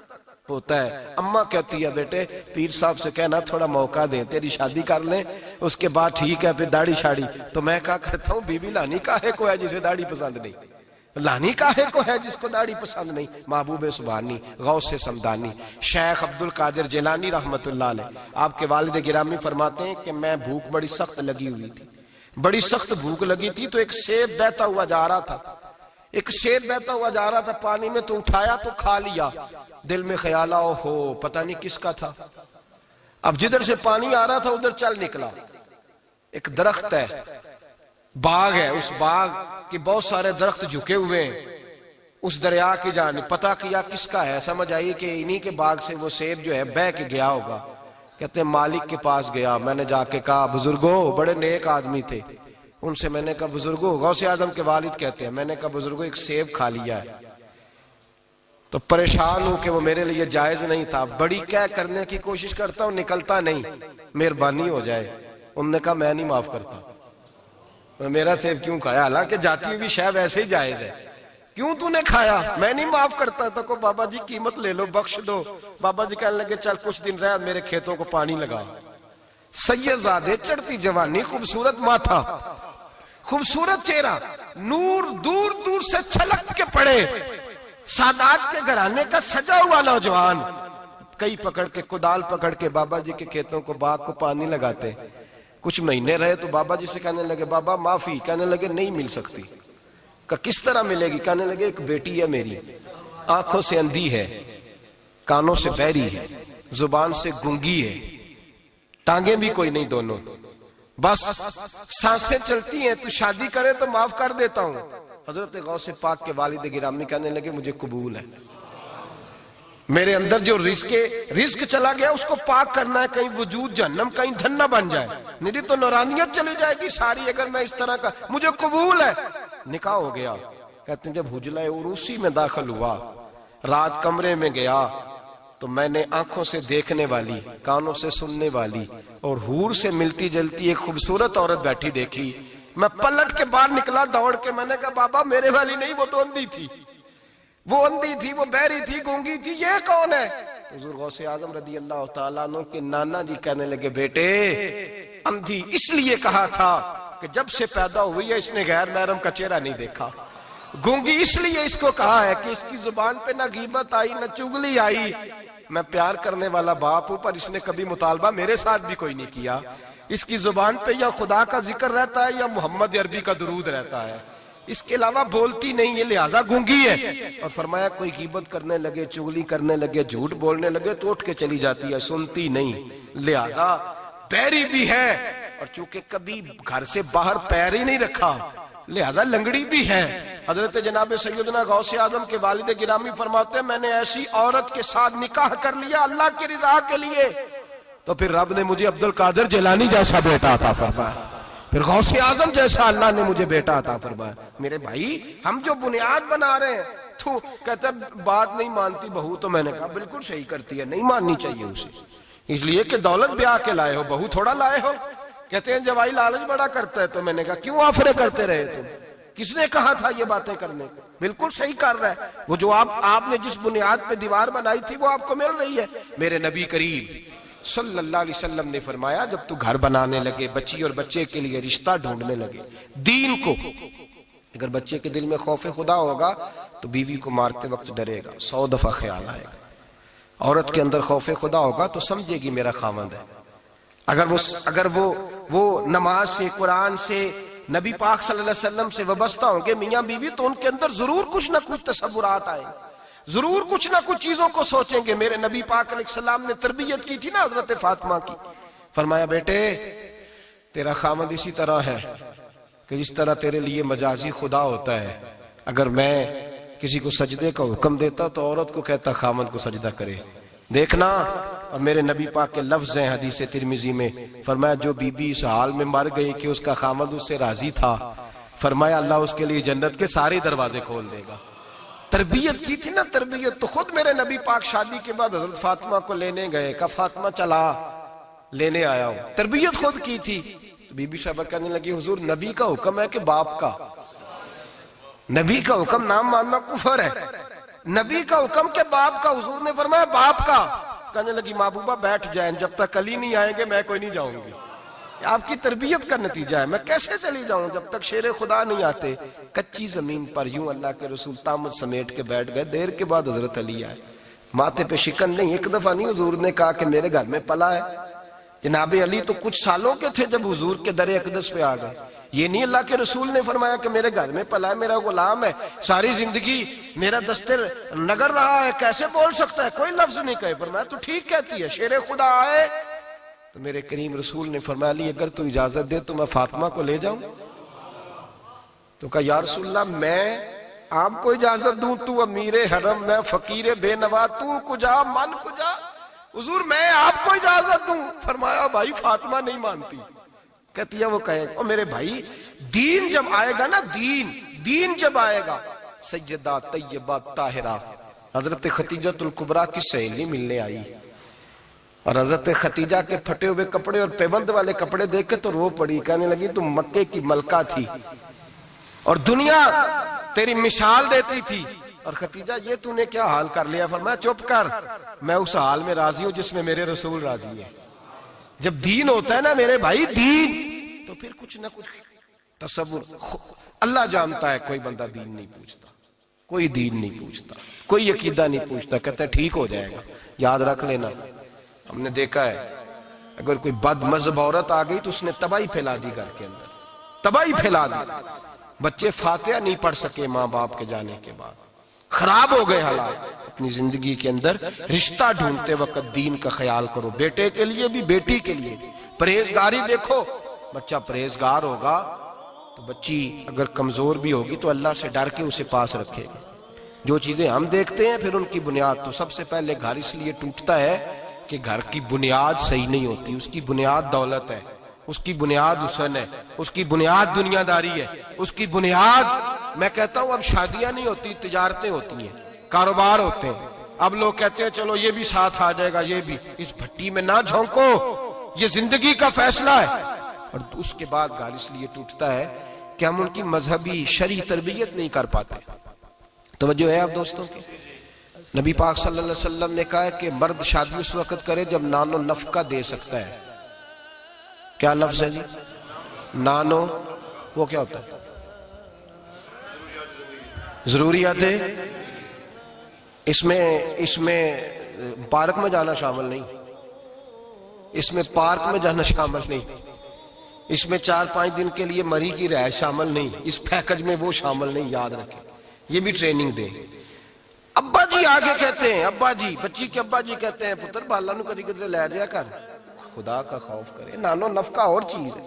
ہوتا ہے۔ اماں کہتی ہے بیٹے پیر صاحب سے کہنا تھوڑا موقع دیں، تیری شادی کر لیں، اس کے بعد ٹھیک ہے پھر داڑھی شاڑی۔ تو میں کہا کرتا ہوں بیوی لانی کاہے کو ہے جسے داڑھی پسند نہیں، لانی کاہے کو ہے جس کو داڑھی پسند نہیں۔ محبوب سبحانی، غوث سمدانی، شیخ عبد القادر جیلانی رحمت اللہ علیہ، آپ کے والد گرامی فرماتے ہیں کہ میں بھوک بڑی سخت لگی ہوئی تھی، بڑی سخت بھوک لگی تھی تو ایک سیب بہتا ہوا جا رہا تھا، ایک سیب بہتا ہوا جا رہا تھا پانی میں، تو اٹھایا تو کھا لیا۔ دل میں خیال آؤ ہو پتہ نہیں کس کا تھا۔ اب جدھر سے پانی آ رہا تھا ادھر چل نکلا، ایک درخت ہے، باغ ہے، اس باغ کے بہت سارے درخت جھکے ہوئے ہیں، اس دریا کی جانب پتہ کیا کس کا ہے، سمجھ آئی کہ انہی کے باغ سے وہ سیب جو ہے بہ کے گیا ہوگا۔ کہتے ہیں مالک کے پاس گیا، میں نے جا کے کہا بزرگو، بڑے نیک آدمی تھے، ان سے میں نے کہا بزرگو، غوث اعظم کے والد کہتے ہیں، میں نے کہا بزرگو ایک سیب کھا لیا ہے، تو پریشان ہوں کہ وہ میرے لیے جائز نہیں تھا، بڑی کہہ کرنے کی کوشش کرتا ہوں نکلتا نہیں، مہربانی ہو جائے۔ انہوں نے کہا میں نہیں معاف کرتا، میرا سیب کیوں کھایا، حالانکہ جاتی ہوئی شے ویسے ہی جائز ہے، کیوں تو نے کھایا؟ میں نہیں معاف کرتا۔ تو کو بابا جی قیمت لے لو، بخش دو۔ بابا جی کہنے لگے چل کچھ دن رہ، میرے کھیتوں کو پانی لگا۔ سید زادے، چڑھتی جوانی، خوبصورت ماتھا، خوبصورت چہرہ، نور دور دور سے چھلک کے پڑے، سادات کے گھرانے کا سجا ہوا نوجوان، کئی پکڑ کے، کدال پکڑ کے بابا جی کے کھیتوں کو، باغ کو پانی لگاتے۔ کچھ مہینے رہے تو بابا جی سے کہنے لگے بابا معافی، کہنے لگے نہیں مل سکتی۔ کہ کس طرح ملے گی؟ کہنے لگے ایک بیٹی ہے میری، آنکھوں سے اندھی ہے، کانوں سے بہری ہے، زبان سے گنگی ہے، ٹانگیں بھی کوئی نہیں دونوں، بس سانسیں چلتی ہیں، تو شادی کرے تو معاف کر دیتا ہوں۔ حضرت غوث پاک کے والد گرامی کہنے لگے مجھے قبول ہے، میرے اندر جو رزق چلا گیا اس کو پاک کرنا ہے، کہیں وجود جہنم کہیں دھن بن جائے، میری تو نورانیت چلی جائے گی ساری اگر میں اس طرح کا، مجھے قبول ہے۔ نکاح ہو گیا۔ کہتے ہیں جب حجلہ عروسی میں داخل ہوا، رات کمرے میں گیا تو میں نے آنکھوں سے دیکھنے والی، کانوں سے سننے والی اور حور سے ملتی جلتی ایک خوبصورت عورت بیٹھی دیکھی۔ میں پلٹ کے باہر نکلا دوڑ کے، میں نے کہا بابا میرے والی نہیں، وہ تو اندھی تھی، وہ اندھی تھی، وہ بہری تھی، گونگی تھی، یہ کون ہے؟ حضور غوث اعظم رضی اللہ تعالیٰ عنہ کے نانا جی کہنے لگے بیٹے اندھی اس لیے کہا تھا کہ جب سے پیدا ہوئی ہے اس نے غیر محرم کا چہرہ نہیں دیکھا. گونگی اس لیے اس کو کہا ہے کہ اس کی زبان پہ نہ غیبت آئی نہ چغلی آئی. میں پیار کرنے والا باپ ہوں پر اس نے کبھی مطالبہ میرے ساتھ بھی کوئی نہیں کیا. اس کی زبان پہ یا خدا کا ذکر رہتا ہے یا محمد عربی کا درود رہتا ہے, اس کے علاوہ بولتی نہیں ہے, لہذا گونگی ہے. اور فرمایا کوئی غیبت کرنے لگے, چغلی کرنے لگے, جھوٹ بولنے لگے تو اٹھ کے چلی جاتی ہے, سنتی نہیں, لہذا بہری بھی ہے. اور چونکہ کبھی گھر سے باہر پیر ہی نہیں رکھا لہذا لنگڑی بھی ہے. حضرت جناب سیدنا غوث اعظم کے والد گرامی فرماتے ہیں میں نے ایسی عورت کے ساتھ نکاح کر لیا اللہ کی رضا کے لیے تو پھر رب نے مجھے عبد القادر جیلانی جیسا بیٹا عطا فرمایا, پھر غوث اعظم جیسا اللہ نے مجھے بیٹا عطا فرمایا. میرے بھائی ہم جو بنیاد بنا رہے ہیں تو کہتا ہے بات نہیں مانتی بہو, تو میں نے کہا بالکل صحیح کرتی ہے, نہیں ماننی چاہیے اسے, اس لیے کہ دولت بیاہ کے لائے ہو, بہو تھوڑا لائے ہو. کہتے ہیں جوائی لالچ بڑا کرتا ہے, تو میں نے کہا کیوں آفرے کرتے رہے تم, کس نے کہا تھا یہ باتیں کرنے کو, بالکل صحیح کر رہا ہے. وہ جو آپ نے جس بنیاد پہ دیوار بنائی تھی وہ آپ کو مل رہی ہے. میرے نبی کریم صلی اللہ علیہ وسلم نے فرمایا جب تو گھر بنانے لگے, بچی اور بچے کے لیے رشتہ ڈھونڈنے لگے, دین کو, اگر بچے کے دل میں خوف خدا ہوگا تو بیوی کو مارتے وقت ڈرے گا, 100 دفعہ خیال آئے گا. عورت کے اندر خوف خدا ہوگا تو سمجھے گی میرا خاوند ہے. اگر وہ نماز سے, قرآن سے, نبی پاک صلی اللہ علیہ وسلم سے وابستہ ہوں گے میاں بیوی, تو ان کے اندر ضرور کچھ نہ کچھ تصورات آئیں, ضرور کچھ نہ کچھ چیزوں کو سوچیں گے. میرے نبی پاک علیہ السلام نے تربیت کی تھی نا حضرت فاطمہ کی, فرمایا بیٹے تیرا خامد اسی طرح ہے کہ جس طرح تیرے لیے مجازی خدا ہوتا ہے. اگر میں کسی کو سجدے کا حکم دیتا تو عورت کو کہتا خامد کو سجدہ کرے, دیکھنا. اور میرے نبی پاک کے لفظ ہیں حدیث ترمذی میں, فرمایا جو بی بی اس حال میں مر گئی کہ اس کا خامد اس سے راضی تھا, فرمایا اللہ اس کے لیے جنت کے سارے دروازے کھول دے گا. تربیت کی تھی نا, تربیت. تو خود میرے نبی پاک شادی کے بعد حضرت فاطمہ کو لینے گئے, کہا فاطمہ چلا لینے آیا ہوں, تربیت خود کی تھی. بی بی صاحبہ کہنے لگی حضور نبی کا حکم ہے کہ باپ کا, نبی کا حکم نام ماننا کفر ہے, نبی کا حکم کہ باپ کا. حضور نے فرمایا باپ کا. کہنے لگی محبوبہ بیٹھ جائیں, جب تک علی نہیں آئیں گے میں کوئی نہیں جاؤں گی. آپ کی تربیت کا نتیجہ ہے, میں کیسے چلی جاؤں جب تک شیر خدا نہیں آتے. کچی زمین پر یوں اللہ کے رسول طامت سمیٹ کے بیٹھ گئے. دیر کے بعد حضرت علی آئے, ماتھے پہ شکن نہیں. ایک دفعہ نہیں حضور نے کہا کہ میرے گھر میں پلا ہے. جناب علی تو کچھ سالوں کے تھے جب حضور کے در اقدس پہ آ گئے. یہ نہیں اللہ کے رسول نے فرمایا کہ میرے گھر میں پلا ہے, میرا غلام ہے, ساری زندگی میرا دستر نگر رہا ہے, کیسے بول سکتا ہے, کوئی لفظ نہیں کہے. فرمایا تو ٹھیک کہتی ہے, شیر خدا آئے. تو میرے کریم رسول نے فرمایا علی اگر تو اجازت دے تو میں فاطمہ کو لے جاؤں. تو کہا یا رسول اللہ میں آپ کو اجازت دوں, تو امیر حرم, میں فقیر بے نوا, تو کجا من کجا. حضور میں آپ کو اجازت دوں. فرمایا بھائی فاطمہ نہیں مانتی. کہتی ہے وہ کہے گا میرے بھائی دین جب آئے گا نا, دین جب آئے گا, سیدہ طیبہ طاہرہ حضرت ختیجۃ الکبریٰ کی سہیلی ملنے آئی, اور حضرت ختیجہ کے پھٹے ہوئے کپڑے اور پیبند والے کپڑے دیکھ کے تو رو پڑی. کہنے لگی تم مکے کی ملکہ تھی اور دنیا تیری مثال دیتی تھی, اور ختیجہ یہ تو نے کیا حال کر لیا. فرمایا چپ کر, میں اس حال میں راضی ہوں جس میں میرے رسول راضی ہے. جب دین ہوتا ہے نا میرے بھائی دین, تو پھر کچھ نہ کچھ تصور. اللہ جانتا ہے کوئی بندہ دین نہیں پوچھتا, کوئی دین نہیں پوچھتا, کوئی عقیدہ نہیں پوچھتا, کہتا ہے ٹھیک ہو جائے گا. یاد رکھ لینا, ہم نے دیکھا ہے اگر کوئی بد مذہب عورت آ گئی تو اس نے تباہی پھیلا دی گھر کے اندر, تباہی پھیلا دی. بچے فاتحہ نہیں پڑھ سکے ماں باپ کے جانے کے بعد, خراب ہو گئے حالات. اپنی زندگی کے اندر رشتہ ڈھونڈتے وقت دین کا خیال کرو, بیٹے کے لیے بھی بیٹی کے لیے بھی. پرہیزگاری دیکھو, بچہ پرہیزگار ہوگا تو بچی اگر کمزور بھی ہوگی تو اللہ سے ڈر کے اسے پاس رکھے گی. جو چیزیں ہم دیکھتے ہیں پھر ان کی بنیاد, تو سب سے پہلے گھر اس لیے ٹوٹتا ہے کہ گھر کی بنیاد صحیح نہیں ہوتی. اس کی بنیاد دولت ہے, اس کی بنیاد حسن ہے, اس کی بنیاد دنیا داری ہے, اس کی بنیاد, میں کہتا ہوں اب شادیاں نہیں ہوتی, تجارتیں ہوتی ہیں, کاروبار ہوتے ہیں. اب لوگ کہتے ہیں چلو یہ بھی ساتھ آ جائے گا, یہ بھی. اس بھٹی میں نہ جھونکو, یہ زندگی کا فیصلہ ہے. اور اس کے بعد گھر اس لیے ٹوٹتا ہے کہ ہم ان کی مذہبی شرعی تربیت نہیں کر پاتے. توجہ ہے آپ دوستوں کی. نبی پاک صلی اللہ علیہ وسلم نے کہا ہے کہ مرد شادی اس وقت کرے جب نان و نفقہ دے سکتا ہے, کیا لفظ ہے جی؟ نانو، وہ کیا ہوتا ہے؟ ضروریات. اس میں پارک میں جانا شامل نہیں، اس میں پارک میں جانا شامل نہیں، اس میں 4-5 دن کے لیے مری کی رہائش شامل نہیں، اس پیکج میں وہ شامل نہیں. یاد رکھیں، یہ بھی ٹریننگ دیں. ابا جی آگے کہتے ہیں، ابا جی، بچی کے ابا جی کہتے ہیں پتر بالا نو کدی کدی لے جایا کر، خدا کا خوف کرے. نانو نفقہ اور چیز ہے.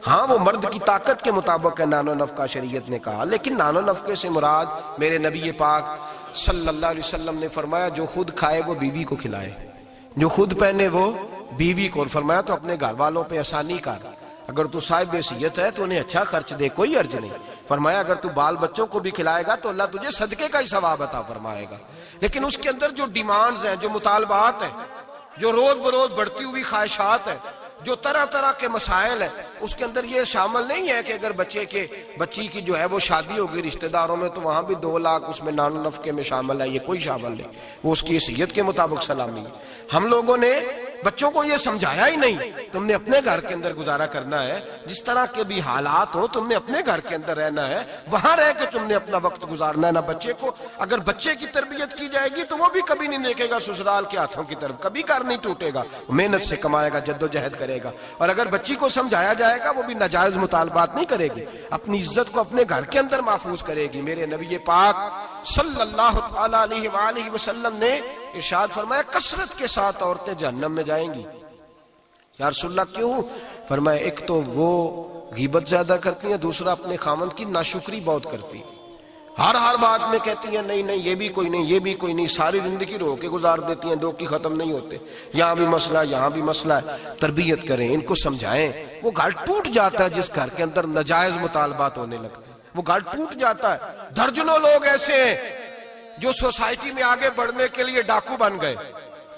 ہاں وہ مرد کی طاقت کے مطابق ہے نانو نفقہ شریعت نے کہا، لیکن نانو نفقے سے مراد میرے نبی پاک صلی اللہ علیہ وسلم نے فرمایا جو خود کھائے وہ بیوی کو کھلائے، جو خود پہنے وہ بیوی کو. فرمایا تو اپنے گھر والوں پہ آسانی کر، اگر تو صاحب حیثیت ہے تو انہیں اچھا خرچ دے، کوئی حرج نہیں. فرمایا اگر تو بال بچوں کو بھی کھلائے گا تو اللہ تجھے صدقے کا ہی ثواب عطا فرمائے گا. لیکن اس کے اندر جو ڈیمانڈز ہیں، جو مطالبات ہیں، جو روز بروز بڑھتی ہوئی خواہشات ہیں، جو طرح طرح کے مسائل ہیں، اس کے اندر یہ شامل نہیں ہے کہ اگر بچی کی جو ہے وہ شادی ہوگی رشتہ داروں میں تو وہاں بھی 2 لاکھ اس میں نانو نفقے میں شامل ہے. یہ کوئی شامل نہیں، وہ اس کی حیثیت کے مطابق سلامی ہے. ہم لوگوں نے بچوں کو یہ سمجھایا ہی نہیں. تم نے اپنے گھر کے اندر گزارا کرنا ہے، جس طرح کے بھی حالات ہو تم نے اپنے گھر کے اندر رہنا ہے، وہاں رہ کے تم نے اپنا وقت گزارنا ہے. نہ بچے کو، اگر بچے کی تربیت کی جائے گی تو وہ بھی کبھی نہیں دیکھے گا سسرال کے ہاتھوں کی طرف، کبھی گھر نہیں ٹوٹے گا، محنت سے کمائے گا، جد و جہد کرے گا. اور اگر بچی کو سمجھایا جائے گا وہ بھی ناجائز مطالبات نہیں کرے گی، اپنی عزت کو اپنے گھر کے اندر محفوظ کرے گی. میرے نبی پاک صلی اللہ علیہ وآلہ وسلم نے ارشاد فرمایا کثرت کے ساتھ عورتیں جہنم میں جائیں گی. یا رسول اللہ کیوں؟ فرمایا ایک تو وہ غیبت زیادہ کرتی ہیں، دوسرا اپنے خامند کی ناشکری بہت کرتی ہیں. ہر بات میں کہتی ہیں نہیں یہ بھی کوئی نہیں، یہ بھی کوئی نہیں، ساری زندگی رو کے گزار دیتی ہیں، دو کی ختم نہیں ہوتے، یہاں بھی مسئلہ ہے، یہاں بھی مسئلہ ہے. تربیت کریں، ان کو سمجھائیں. وہ گھر ٹوٹ جاتا ہے جس گھر کے اندر ناجائز مطالبات ہونے لگتے ہیں، وہ گھر ٹوٹ جاتا ہے. درجنوں لوگ ایسے ہیں جو سوسائٹی میں آگے بڑھنے کے لیے ڈاکو بن گئے،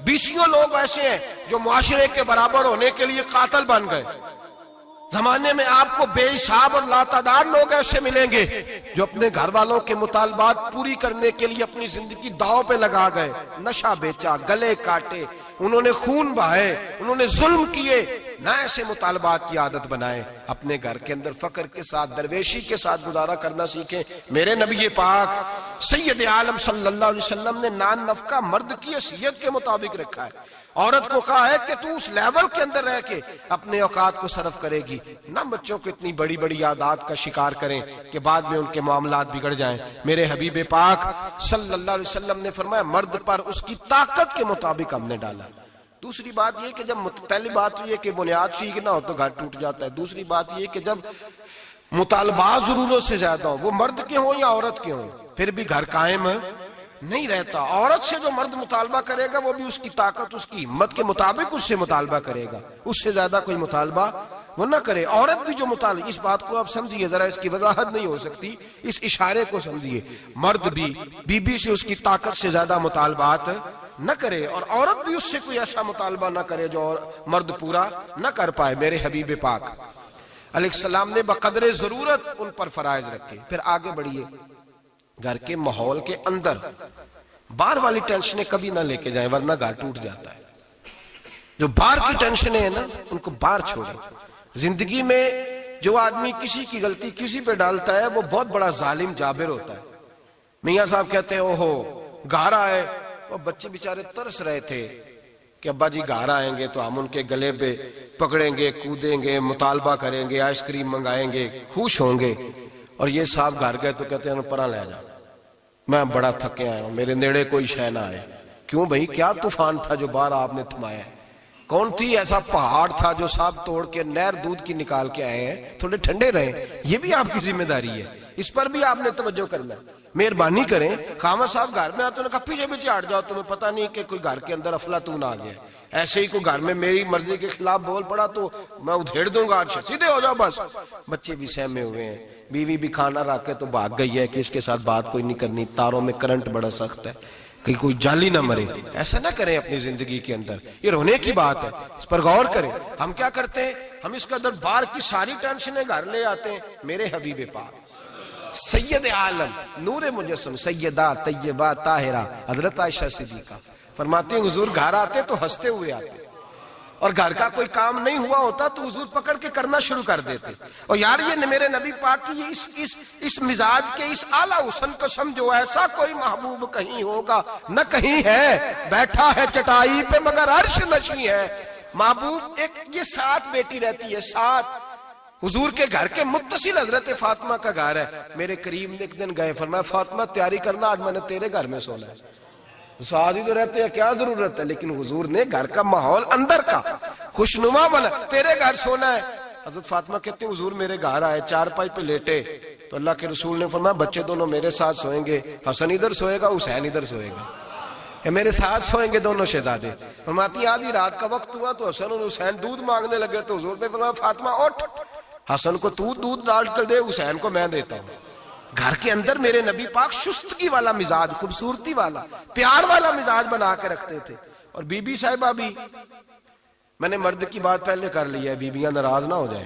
20 لوگ ایسے ہیں جو معاشرے کے برابر ہونے کے لیے قاتل بن گئے. زمانے میں آپ کو بے حساب اور لاتعداد لوگ ایسے ملیں گے جو اپنے گھر والوں کے مطالبات پوری کرنے کے لیے اپنی زندگی داؤ پہ لگا گئے، نشہ بیچا، گلے کاٹے، انہوں نے خون بہائے، انہوں نے ظلم کیے. نہ ایسے مطالبات کی عادت بنائیں. اپنے گھر کے اندر فقر کے ساتھ، درویشی کے ساتھ گزارا کرنا سیکھیں. میرے نبی پاک سید عالم صلی اللہ علیہ وسلم نے نان نفقہ مرد کی حیثیت کے مطابق رکھا ہے. عورت کو کہا ہے کہ تو اس لیول کے اندر رہ کے اپنے اوقات کو صرف کرے گی، نہ بچوں کو اتنی بڑی بڑی عادات کا شکار کریں کہ بعد میں ان کے معاملات بگڑ جائیں. میرے حبیب پاک صلی اللہ علیہ وسلم نے فرمایا مرد پر اس کی طاقت کے مطابق ہم نے ڈالا. دوسری بات یہ کہ جب پہلی بات یہ کہ بنیاد ٹھیک نہ ہو تو گھر ٹوٹ جاتا ہے. دوسری بات یہ کہ جب مطالبات ضرورت سے زیادہ ہوں، وہ مرد کے ہوں یا عورت کے ہوں، پھر بھی گھر قائم نہیں رہتا. عورت سے جو مرد مطالبہ کرے گا وہ بھی اس کی طاقت، اس کی ہمت کے مطابق اس سے مطالبہ کرے گا، اس سے زیادہ کوئی مطالبہ وہ نہ کرے. عورت بھی جو مطالبہ، اس بات کو آپ سمجھیے ذرا، اس کی وضاحت نہیں ہو سکتی، اس اشارے کو سمجھیے. مرد بھی بیوی سے اس کی طاقت سے زیادہ مطالبات نہ کرے، اور عورت بھی اس سے کوئی ایسا مطالبہ نہ کرے جو مرد پورا نہ کر پائے. میرے حبیب پاک علیہ السلام نے بقدر ضرورت ان پر فرائض رکھے. پھر آگے بڑھیے، گھر کے ماحول کے اندر باہر والی ٹینشنیں کبھی نہ لے کے جائیں ورنہ گھر ٹوٹ جاتا ہے. جو باہر کی ٹینشنیں ہیں نا ان کو باہر چھوڑیں. زندگی میں جو آدمی کسی کی غلطی کسی پہ ڈالتا ہے وہ بہت بڑا ظالم جابر ہوتا ہے. میاں صاحب کہتے ہیں اوہو گھر آئے، وہ بچے بیچارے ترس رہے تھے کہ ابا جی گھر آئیں گے تو ہم ان کے گلے پہ پکڑیں گے، کودیں گے، مطالبہ کریں گے، آئس کریم منگائیں گے، خوش ہوں گے. اور یہ صاحب گھر گئے تو کہتے ہیں پرا لے جا، میں بڑا تھکے آیا ہوں، میرے نیڑے کوئی شے نہ آئے. کیوں بھائی، کیا طوفان تھا جو باہر آپ نے تھمایا ہے؟ کون تھی ایسا پہاڑ تھا جو صاحب توڑ کے نہر دودھ کی نکال کے آئے ہیں؟ تھوڑے ٹھنڈے رہیں، یہ بھی آپ کی ذمہ داری ہے، اس پر بھی آپ نے توجہ کرنا ہے. مہربانی کریں. خامہ صاحب گھر میں آتے ہیں کہا پیچھے پیچھے ہٹ جاؤ، تمہیں پتہ نہیں کہ کوئی گھر کے اندر افلاطون آ گیا. ایسے ہی کوئی گھر میں میری مرضی کے خلاف بول پڑا تو میں ادھیڑ دوں گا، سیدھے ہو جاؤ بس. بچے بھی سہمے ہوئے ہیں، بیوی بھی کھانا رکھ کے تو بھاگ گئی ہے کہ اس کے ساتھ بات کوئی نہیں کرنی، تاروں میں کرنٹ بڑا سخت ہے، کہ کوئی جالی نہ مرے. ایسا نہ کریں اپنی زندگی کے اندر، یہ رونے کی بات ہے، اس پر غور کریں. ہم کیا کرتے ہیں، ہم اس کے اندر باہر کی ساری ٹینشنیں گھر لے آتے ہیں. میرے حبیب پاک سید عالم نور مجسم سیدہ طیبہ طاہرہ حضرت عائشہ صدیقہ فرماتے ہیں حضور گھر آتے تو ہنستے ہوئے آتے. اور گھر کا کوئی کام نہیں ہوا ہوتا تو حضور پکڑ کے کرنا شروع کر دیتے. اور یار یہ میرے نبی پاک کی یہ اس مزاج کے اس اعلیٰ حسن کو سمجھو. ایسا کوئی محبوب کہیں ہوگا نہ کہیں ہے, بیٹھا ہے چٹائی پہ مگر عرش نشیں ہے. محبوب ایک یہ 7 بیٹی رہتی ہے, 7. حضور کے گھر کے متصل حضرت فاطمہ کا گھر ہے. میرے کریم نے ایک دن گئے, فرمایا فاطمہ تیاری کرنا, آج میں نے تیرے گھر میں سونا ہے. ساتھ ہی تو رہتے ہیں, کیا ضرورت ہے, لیکن حضور نے گھر کا ماحول اندر کا خوشنما بنا, تیرے گھر سونا ہے. حضرت فاطمہ کہتے ہیں حضور میرے گھر آئے, چارپائی پہ لیٹے تو اللہ کے رسول نے فرمایا بچے دونوں میرے ساتھ سوئیں گے, حسن ادھر سوئے گا, حسین ادھر سوئے گا, یا میرے ساتھ سوئیں گے دونوں شہزادے. فرماتی آدھی رات کا وقت ہوا تو حسن اور حسین دودھ مانگنے لگے تو حضور نے فرمایا فاطمہ اٹھ, حسن کو تو دودھ ڈال کر دے, حسین کو میں دیتا ہوں. گھر کے اندر میرے نبی پاک شستگی والا مزاج, خوبصورتی والا, پیار والا مزاج بنا کے رکھتے تھے. اور بی بی صاحبہ بھی, میں نے مرد کی بات پہلے کر لی ہے, بیویاں ناراض نہ ہو جائیں,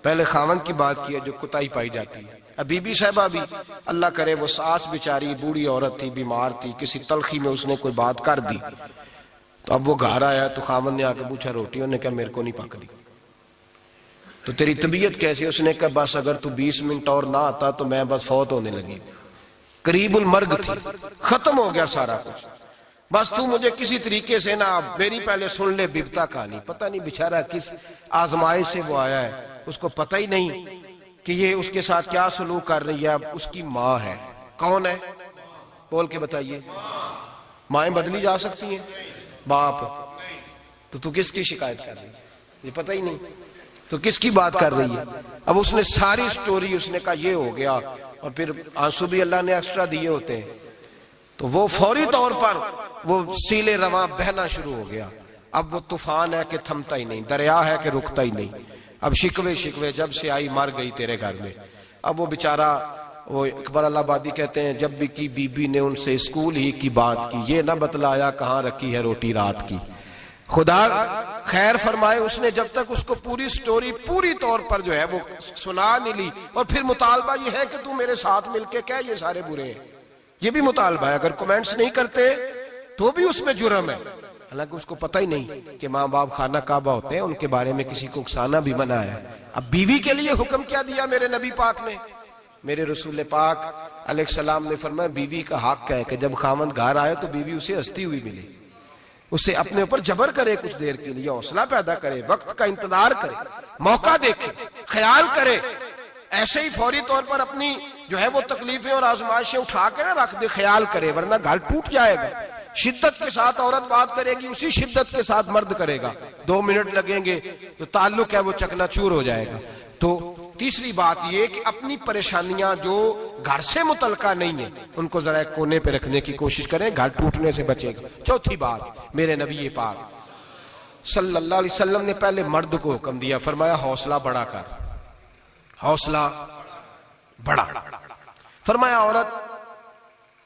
پہلے خاوند کی بات کی ہے جو کوتاہی پائی جاتی ہے. اب بی بی صاحبہ بھی اللہ کرے وہ ساس بیچاری بوڑھی عورت تھی, بیمار تھی, کسی تلخی میں اس نے کوئی بات کر دی, تو اب وہ گھر آیا تو خاوند نے آ کے پوچھا روٹی, انہوں نے کہا میرے کو نہیں پک رہی. تو تیری طبیعت کیسی؟ اس نے کہا بس اگر تو 20 منٹ اور نہ آتا تو میں بس فوت ہونے لگی, قریب المرگ تھی, ختم ہو گیا سارا کچھ, بس تو مجھے کسی طریقے سے نہ, میری پہلے سن لے بیوتا کہانی. پتہ نہیں بیچارہ کس آزمائش سے وہ آیا ہے, اس کو پتہ ہی نہیں کہ یہ اس کے ساتھ کیا سلوک کر رہی ہے. اب اس کی ماں ہے, کون ہے بول کے بتائیے, مائیں بدلی جا سکتی ہیں, باپ, تو کس کی شکایت کر رہی ہے, یہ پتہ ہی نہیں, تو کس کی بات کر رہی ہے. اب اس نے ساری سٹوری, اس نے کہا یہ ہو گیا, اور پھر آنسو بھی اللہ نے ایکسٹرا دیے ہوتے ہیں, تو وہ فوری طور پر وہ سیلے رواں بہنا شروع ہو گیا. اب وہ طوفان ہے کہ تھمتا ہی نہیں, دریا ہے کہ رکتا ہی نہیں. اب شکوے جب سے آئی مر گئی تیرے گھر میں. اب وہ بیچارہ, وہ اکبر اللہ آبادی کہتے ہیں جب بھی کی بی بی نے ان سے اسکول ہی کی بات کی, یہ نہ بتلایا کہاں رکھی ہے روٹی رات کی. خدا خیر فرمائے, اس نے جب تک اس کو پوری سٹوری پوری طور پر جو ہے وہ سنا نہیں لی, اور پھر مطالبہ یہ ہے کہ تو میرے ساتھ مل کے کہہ یہ سارے برے ہیں, یہ بھی مطالبہ ہے. اگر کومنٹس نہیں کرتے تو بھی اس میں جرم ہے, حالانکہ اس کو پتہ ہی نہیں کہ ماں باپ خانہ کعبہ ہوتے ہیں, ان کے بارے میں کسی کو اکسانا بھی منع ہے. اب بیوی کے لیے حکم کیا دیا میرے نبی پاک نے, میرے رسول پاک علیہ السلام نے فرمایا بیوی کا حق ہے کہ جب خاوند گھر آئے تو بیوی اسے ہنستی ہوئی ملے, اسے اپنے اوپر جبر کرے, کچھ دیر کے لیے حوصلہ پیدا کرے, وقت کا انتظار کرے, موقع دیکھے, خیال کرے. ایسے ہی فوری طور پر اپنی جو ہے وہ تکلیفیں اور آزمائشیں اٹھا کے نہ رکھ دے, خیال کرے, ورنہ گھر ٹوٹ جائے گا. شدت کے ساتھ عورت بات کرے گی, اسی شدت کے ساتھ مرد کرے گا, 2 منٹ لگیں گے تو تعلق ہے وہ چکنا چور ہو جائے گا. تو تیسری بات یہ کہ اپنی پریشانیاں جو گھر سے متعلقہ نہیں ہیں ان کو ذرا ایک کونے پہ رکھنے کی کوشش کریں, گھر ٹوٹنے سے بچے گا. چوتھی بات, میرے نبی پاک صلی اللہ علیہ وسلم نے پہلے مرد کو حکم دیا, فرمایا حوصلہ بڑا کر, حوصلہ بڑا. فرمایا عورت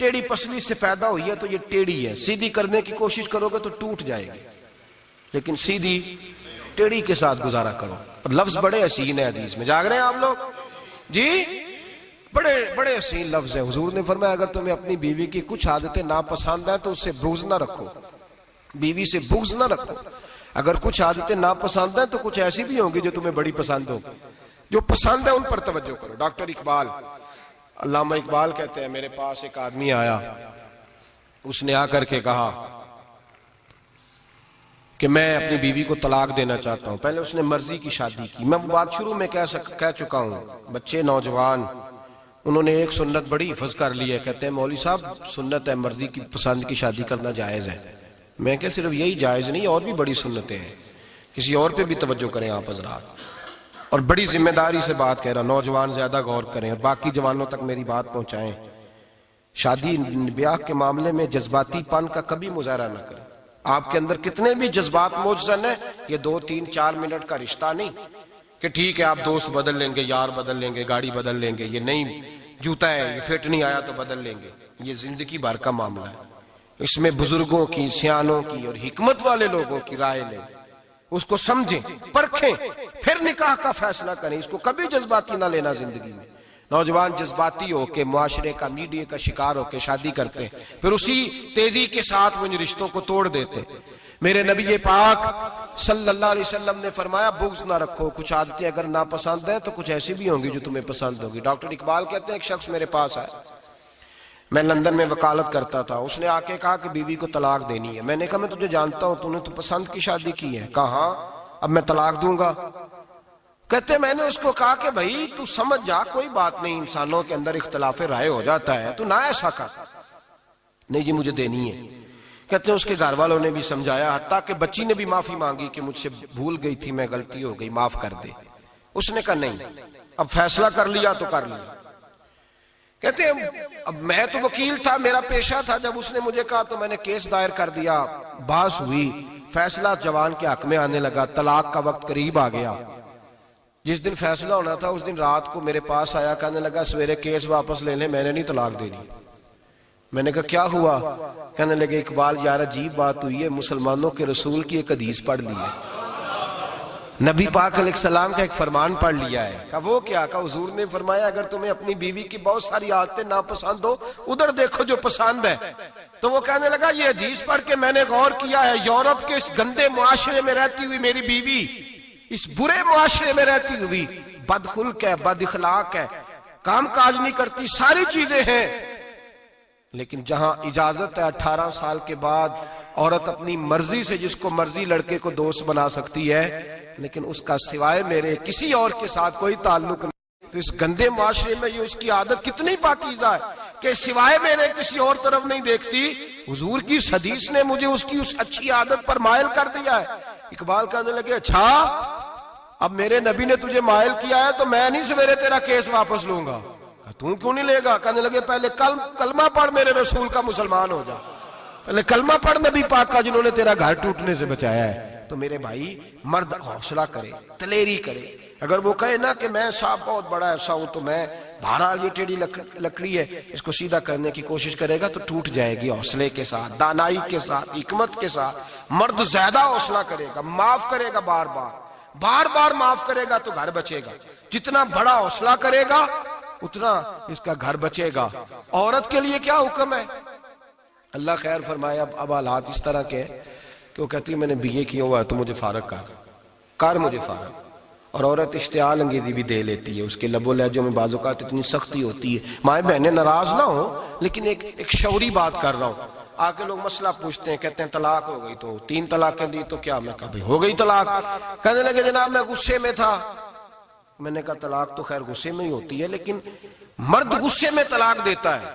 ٹیڑھی پسلی سے پیدا ہوئی ہے تو یہ ٹیڑھی ہے, سیدھی کرنے کی کوشش کرو گے تو ٹوٹ جائے گی, لیکن سیدھی ٹیڑھی کے ساتھ گزارا کرو. لفظ بڑے حسین ہیں حدیث میں, جاگ رہے ہیں آپ لوگ جی, بڑے حسین لفظ ہیں. حضور نے فرمایا اگر تمہیں اپنی بیوی کی کچھ عادتیں ناپسند ہیں تو اس سے بغض نہ رکھو, بیوی سے بغض نہ رکھو. اگر کچھ عادتیں ناپسند ہیں تو کچھ ایسی بھی ہوں گی جو تمہیں بڑی پسند ہو, جو پسند ہے ان پر توجہ کرو. ڈاکٹر اقبال, علامہ اقبال کہتے ہیں میرے پاس ایک آدمی آیا, اس نے آ کر کے کہا کہ میں اپنی بیوی کو طلاق دینا چاہتا ہوں. پہلے اس نے مرضی کی شادی کی, میں وہ بات شروع میں کہہ چکا ہوں, بچے نوجوان انہوں نے ایک سنت بڑی حفظ کر لی ہے, کہتے ہیں مولوی صاحب سنت ہے مرضی کی پسند کی شادی کرنا جائز ہے. میں کہ صرف یہی جائز نہیں, اور بھی بڑی سنتیں ہیں, کسی اور پہ بھی توجہ کریں آپ حضرات, اور بڑی ذمہ داری سے بات کہہ رہا, نوجوان زیادہ غور کریں اور باقی جوانوں تک میری بات پہنچائیں. شادی بیاہ کے معاملے میں جذباتی پن کا کبھی مظاہرہ نہ کریں. آپ کے اندر کتنے بھی جذبات موجزن ہیں, یہ 2 3 4 منٹ کا رشتہ نہیں کہ ٹھیک ہے آپ دوست بدل لیں گے, یار بدل لیں گے, گاڑی بدل لیں گے, یہ نہیں جوتا ہے یہ فٹ نہیں آیا تو بدل لیں گے. یہ زندگی بھر کا معاملہ ہے, اس میں بزرگوں کی, سیانوں کی اور حکمت والے لوگوں کی رائے لیں, اس کو سمجھیں, پرکھیں, پھر نکاح کا فیصلہ کریں. اس کو کبھی جذباتی نہ لینا. زندگی میں نوجوان جذباتی ہو کے, معاشرے کا, میڈیا کا شکار ہو کے شادی کرتے ہیں, پھر اسی تیزی کے ساتھ وہ ان رشتوں کو توڑ دیتے. میرے نبی پاک صلی اللہ علیہ وسلم نے فرمایا بغض نہ رکھو، کچھ عادتیں اگر ناپسند ہیں تو کچھ ایسی بھی ہوں گی جو تمہیں پسند ہوگی۔ ڈاکٹر اقبال کہتے ہیں ایک شخص میرے پاس آیا، میں لندن میں وکالت کرتا تھا، اس نے آ کے کہا کہ بیوی کو طلاق دینی ہے۔ میں نے کہا میں تجھے جانتا ہوں، تو نے تو پسند کی شادی کی ہے۔ کہا ہاں، اب میں طلاق دوں گا؟ کہتے میں نے اس کو کہا کہ بھائی تو سمجھ جا، کوئی بات نہیں، انسانوں کے اندر اختلاف رائے ہو جاتا ہے، تو نہ ایسا کر۔ نہیں جی مجھے دینی ہے۔ کہتے ہیں اس کے گھر والوں نے بھی سمجھایا، حتیٰ کہ بچی نے بھی معافی مانگی کہ مجھ سے بھول گئی تھی، میں غلطی ہو گئی، معاف کر دے۔ اس نے کہا نہیں، اب فیصلہ کر لیا تو کر لیا۔ کہتے ہیں اب میں تو وکیل تھا، میرا پیشہ تھا، جب اس نے مجھے کہا تو میں نے کیس دائر کر دیا، بحث ہوئی، فیصلہ جوان کے حق میں آنے لگا، طلاق کا وقت قریب آ گیا۔ جس دن فیصلہ ہونا تھا اس دن رات کو میرے پاس آیا، کہنے لگا سویرے کیس واپس لے لیں، میں نے نہیں طلاق دینی۔ میں نے کہا کیا ہوا؟ کہنے لگے اقبال یار عجیب بات ہوئی ہے، مسلمانوں کے رسول کی ایک حدیث پڑھ لی ہے، نبی پاک علیہ السلام کا ایک فرمان پڑھ لیا ہے۔ کہا وہ کیا؟ کہا حضور نے فرمایا اگر تمہیں اپنی بیوی کی بہت ساری عادتیں ناپسند ہو، ادھر دیکھو جو پسند ہے۔ تو وہ کہنے لگا یہ حدیث پڑھ کے میں نے غور کیا ہے، یورپ کے اس گندے معاشرے میں رہتی ہوئی میری بیوی، اس برے معاشرے میں رہتی ہوئی بد خلق ہے، بد اخلاق ہے، کام کاج نہیں کرتی، ساری چیزیں ہیں، لیکن جہاں اجازت ہے 18 سال کے بعد عورت اپنی مرضی سے جس کو مرضی لڑکے کو دوست بنا سکتی ہے، لیکن اس کا سوائے میرے کسی اور کے ساتھ کوئی تعلق نہیں۔ تو اس گندے معاشرے میں یہ اس کی عادت کتنی پاکیزہ ہے کہ سوائے میرے کسی اور طرف نہیں دیکھتی۔ حضور کی اس حدیث نے مجھے اس کی اس اچھی عادت پر مائل کر دیا ہے۔ اقبال کہنے لگے اچھا اب میرے نبی نے تجھے مائل کیا ہے تو میں نہیں سویرے تیرا کیس واپس لوں گا۔ تو کیوں نہیں لے گا؟ کہنے لگے پہلے کلمہ پڑھ میرے رسول کا، مسلمان ہو جا، پہلے کلمہ پڑھ نبی پاک کا جنہوں نے تیرا گھر ٹوٹنے سے بچایا ہے۔ تو میرے بھائی مرد حوصلہ کرے، دلیری کرے۔ اگر وہ کہے نا کہ میں صاحب بہت بڑا ایسا ہوں تو میں بہرحال یہ ٹیڑھی لکڑی ہے اس کو سیدھا کرنے کی کوشش کرے گا تو ٹوٹ جائے گی۔ حوصلے کے ساتھ، دانائی کے ساتھ، حکمت کے ساتھ مرد زیادہ حوصلہ کرے گا، معاف کرے گا، بار بار معاف کرے گا تو گھر بچے گا۔ جتنا بڑا حوصلہ کرے گا اتنا اس کا گھر بچے گا۔ عورت کے لیے کیا حکم ہے؟ اللہ خیر فرمائے۔ اب حالات اس طرح کے کہ وہ کہتی ہے میں نے BA کیا ہوا ہے تو مجھے فارغ کر مجھے فارغ۔ اور عورت اشتعال انگیزی بھی دے لیتی ہے، اس کے لب و لہجوں میں بعض اوقات اتنی سختی ہوتی ہے۔ مائیں بہنیں ناراض نہ ہو، لیکن ایک شعوری بات کر رہا ہوں۔ آگے لوگ مسئلہ پوچھتے ہیں، کہتے ہیں طلاق ہو گئی تو 3 طلاقیں دی تو کیا؟ میں کہا بھئی ہو گئی طلاق۔ کہنے لگے جناب میں غصے میں تھا۔ میں نے کہا طلاق تو خیر غصے میں ہی ہوتی ہے، لیکن مرد غصے میں طلاق دیتا ہے،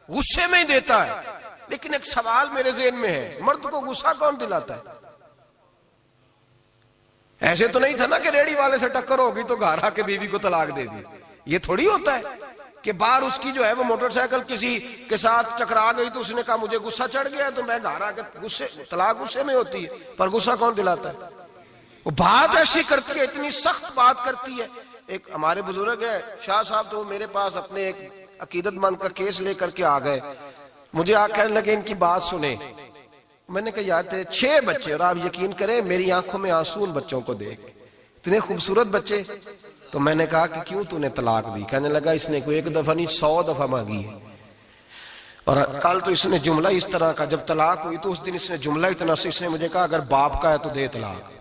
غصے میں ہی دیتا ہے، لیکن ایک سوال میرے ذہن میں ہے، مرد کو غصہ کون دلاتا ہے؟ ایسے تو نہیں تھا نا کہ ریڑی والے سے ٹکر ہوگی تو گھر آ کے بیوی کو طلاق دے دی۔ یہ تھوڑی ہوتا ہے کہ باہر اس کی جو ہے وہ موٹر سائیکل کسی کے ساتھ ٹکرا گئی تو اس نے کہا مجھے غصہ چڑھ گیا تو میں گھر آ کے طلاق غصے میں ہوتی ہے، پر غصہ کون دلاتا ہے؟ وہ بات ایسی کرتی ہے، اتنی سخت بات کرتی ہے۔ ایک ہمارے بزرگ ہے شاہ صاحب، تو میرے پاس اپنے ایک عقیدت مند کا کیس لے کر کے آ گئے، مجھے آ کہنے لگے ان کی بات سنیں۔ میں نے کہا یار تیرے 6 بچے، اور آپ یقین کریں میری آنکھوں میں آنسو ان بچوں کو دیکھ، اتنے خوبصورت بچے۔ تو میں نے کہا کہ کیوں تو نے طلاق دی؟ کہنے لگا اس نے کوئی 1 دفعہ نہیں 100 دفعہ مانگی ہے، اور کل تو اس نے جملہ اس طرح کا، جب طلاق ہوئی تو اس دن اس نے جملہ اتنا سے، اس نے مجھے کہا اگر باپ کا ہے تو دے طلاق۔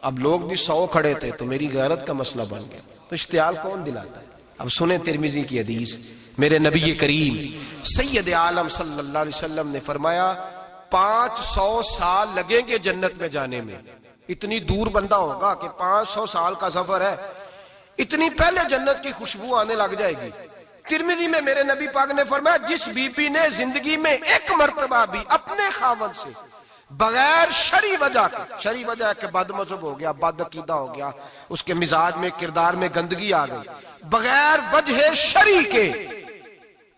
اب لوگ بھی 100 کھڑے تھے تو میری غیرت کا مسئلہ بن گیا۔ تو اشتعال کون دلاتا ہے؟ اب سنیں ترمذی کی حدیث، میرے نبی کریم سید عالم صلی اللہ علیہ وسلم نے فرمایا 500 سال لگیں گے جنت میں جانے میں۔ اتنی دور بندہ ہوگا کہ 500 سال کا سفر ہے، اتنی پہلے جنت کی خوشبو آنے لگ جائے گی۔ ترمذی میں میرے نبی پاک نے فرمایا جس بی بی نے زندگی میں 1 مرتبہ بھی اپنے خاوند سے بغیر شرعی وجہ کے، شرعی وجہ ہے کہ بد مذہب ہو گیا، بد عقیدہ ہو گیا، اس کے مزاج میں کردار میں گندگی آ گئی، بغیر وجہ شرعی کے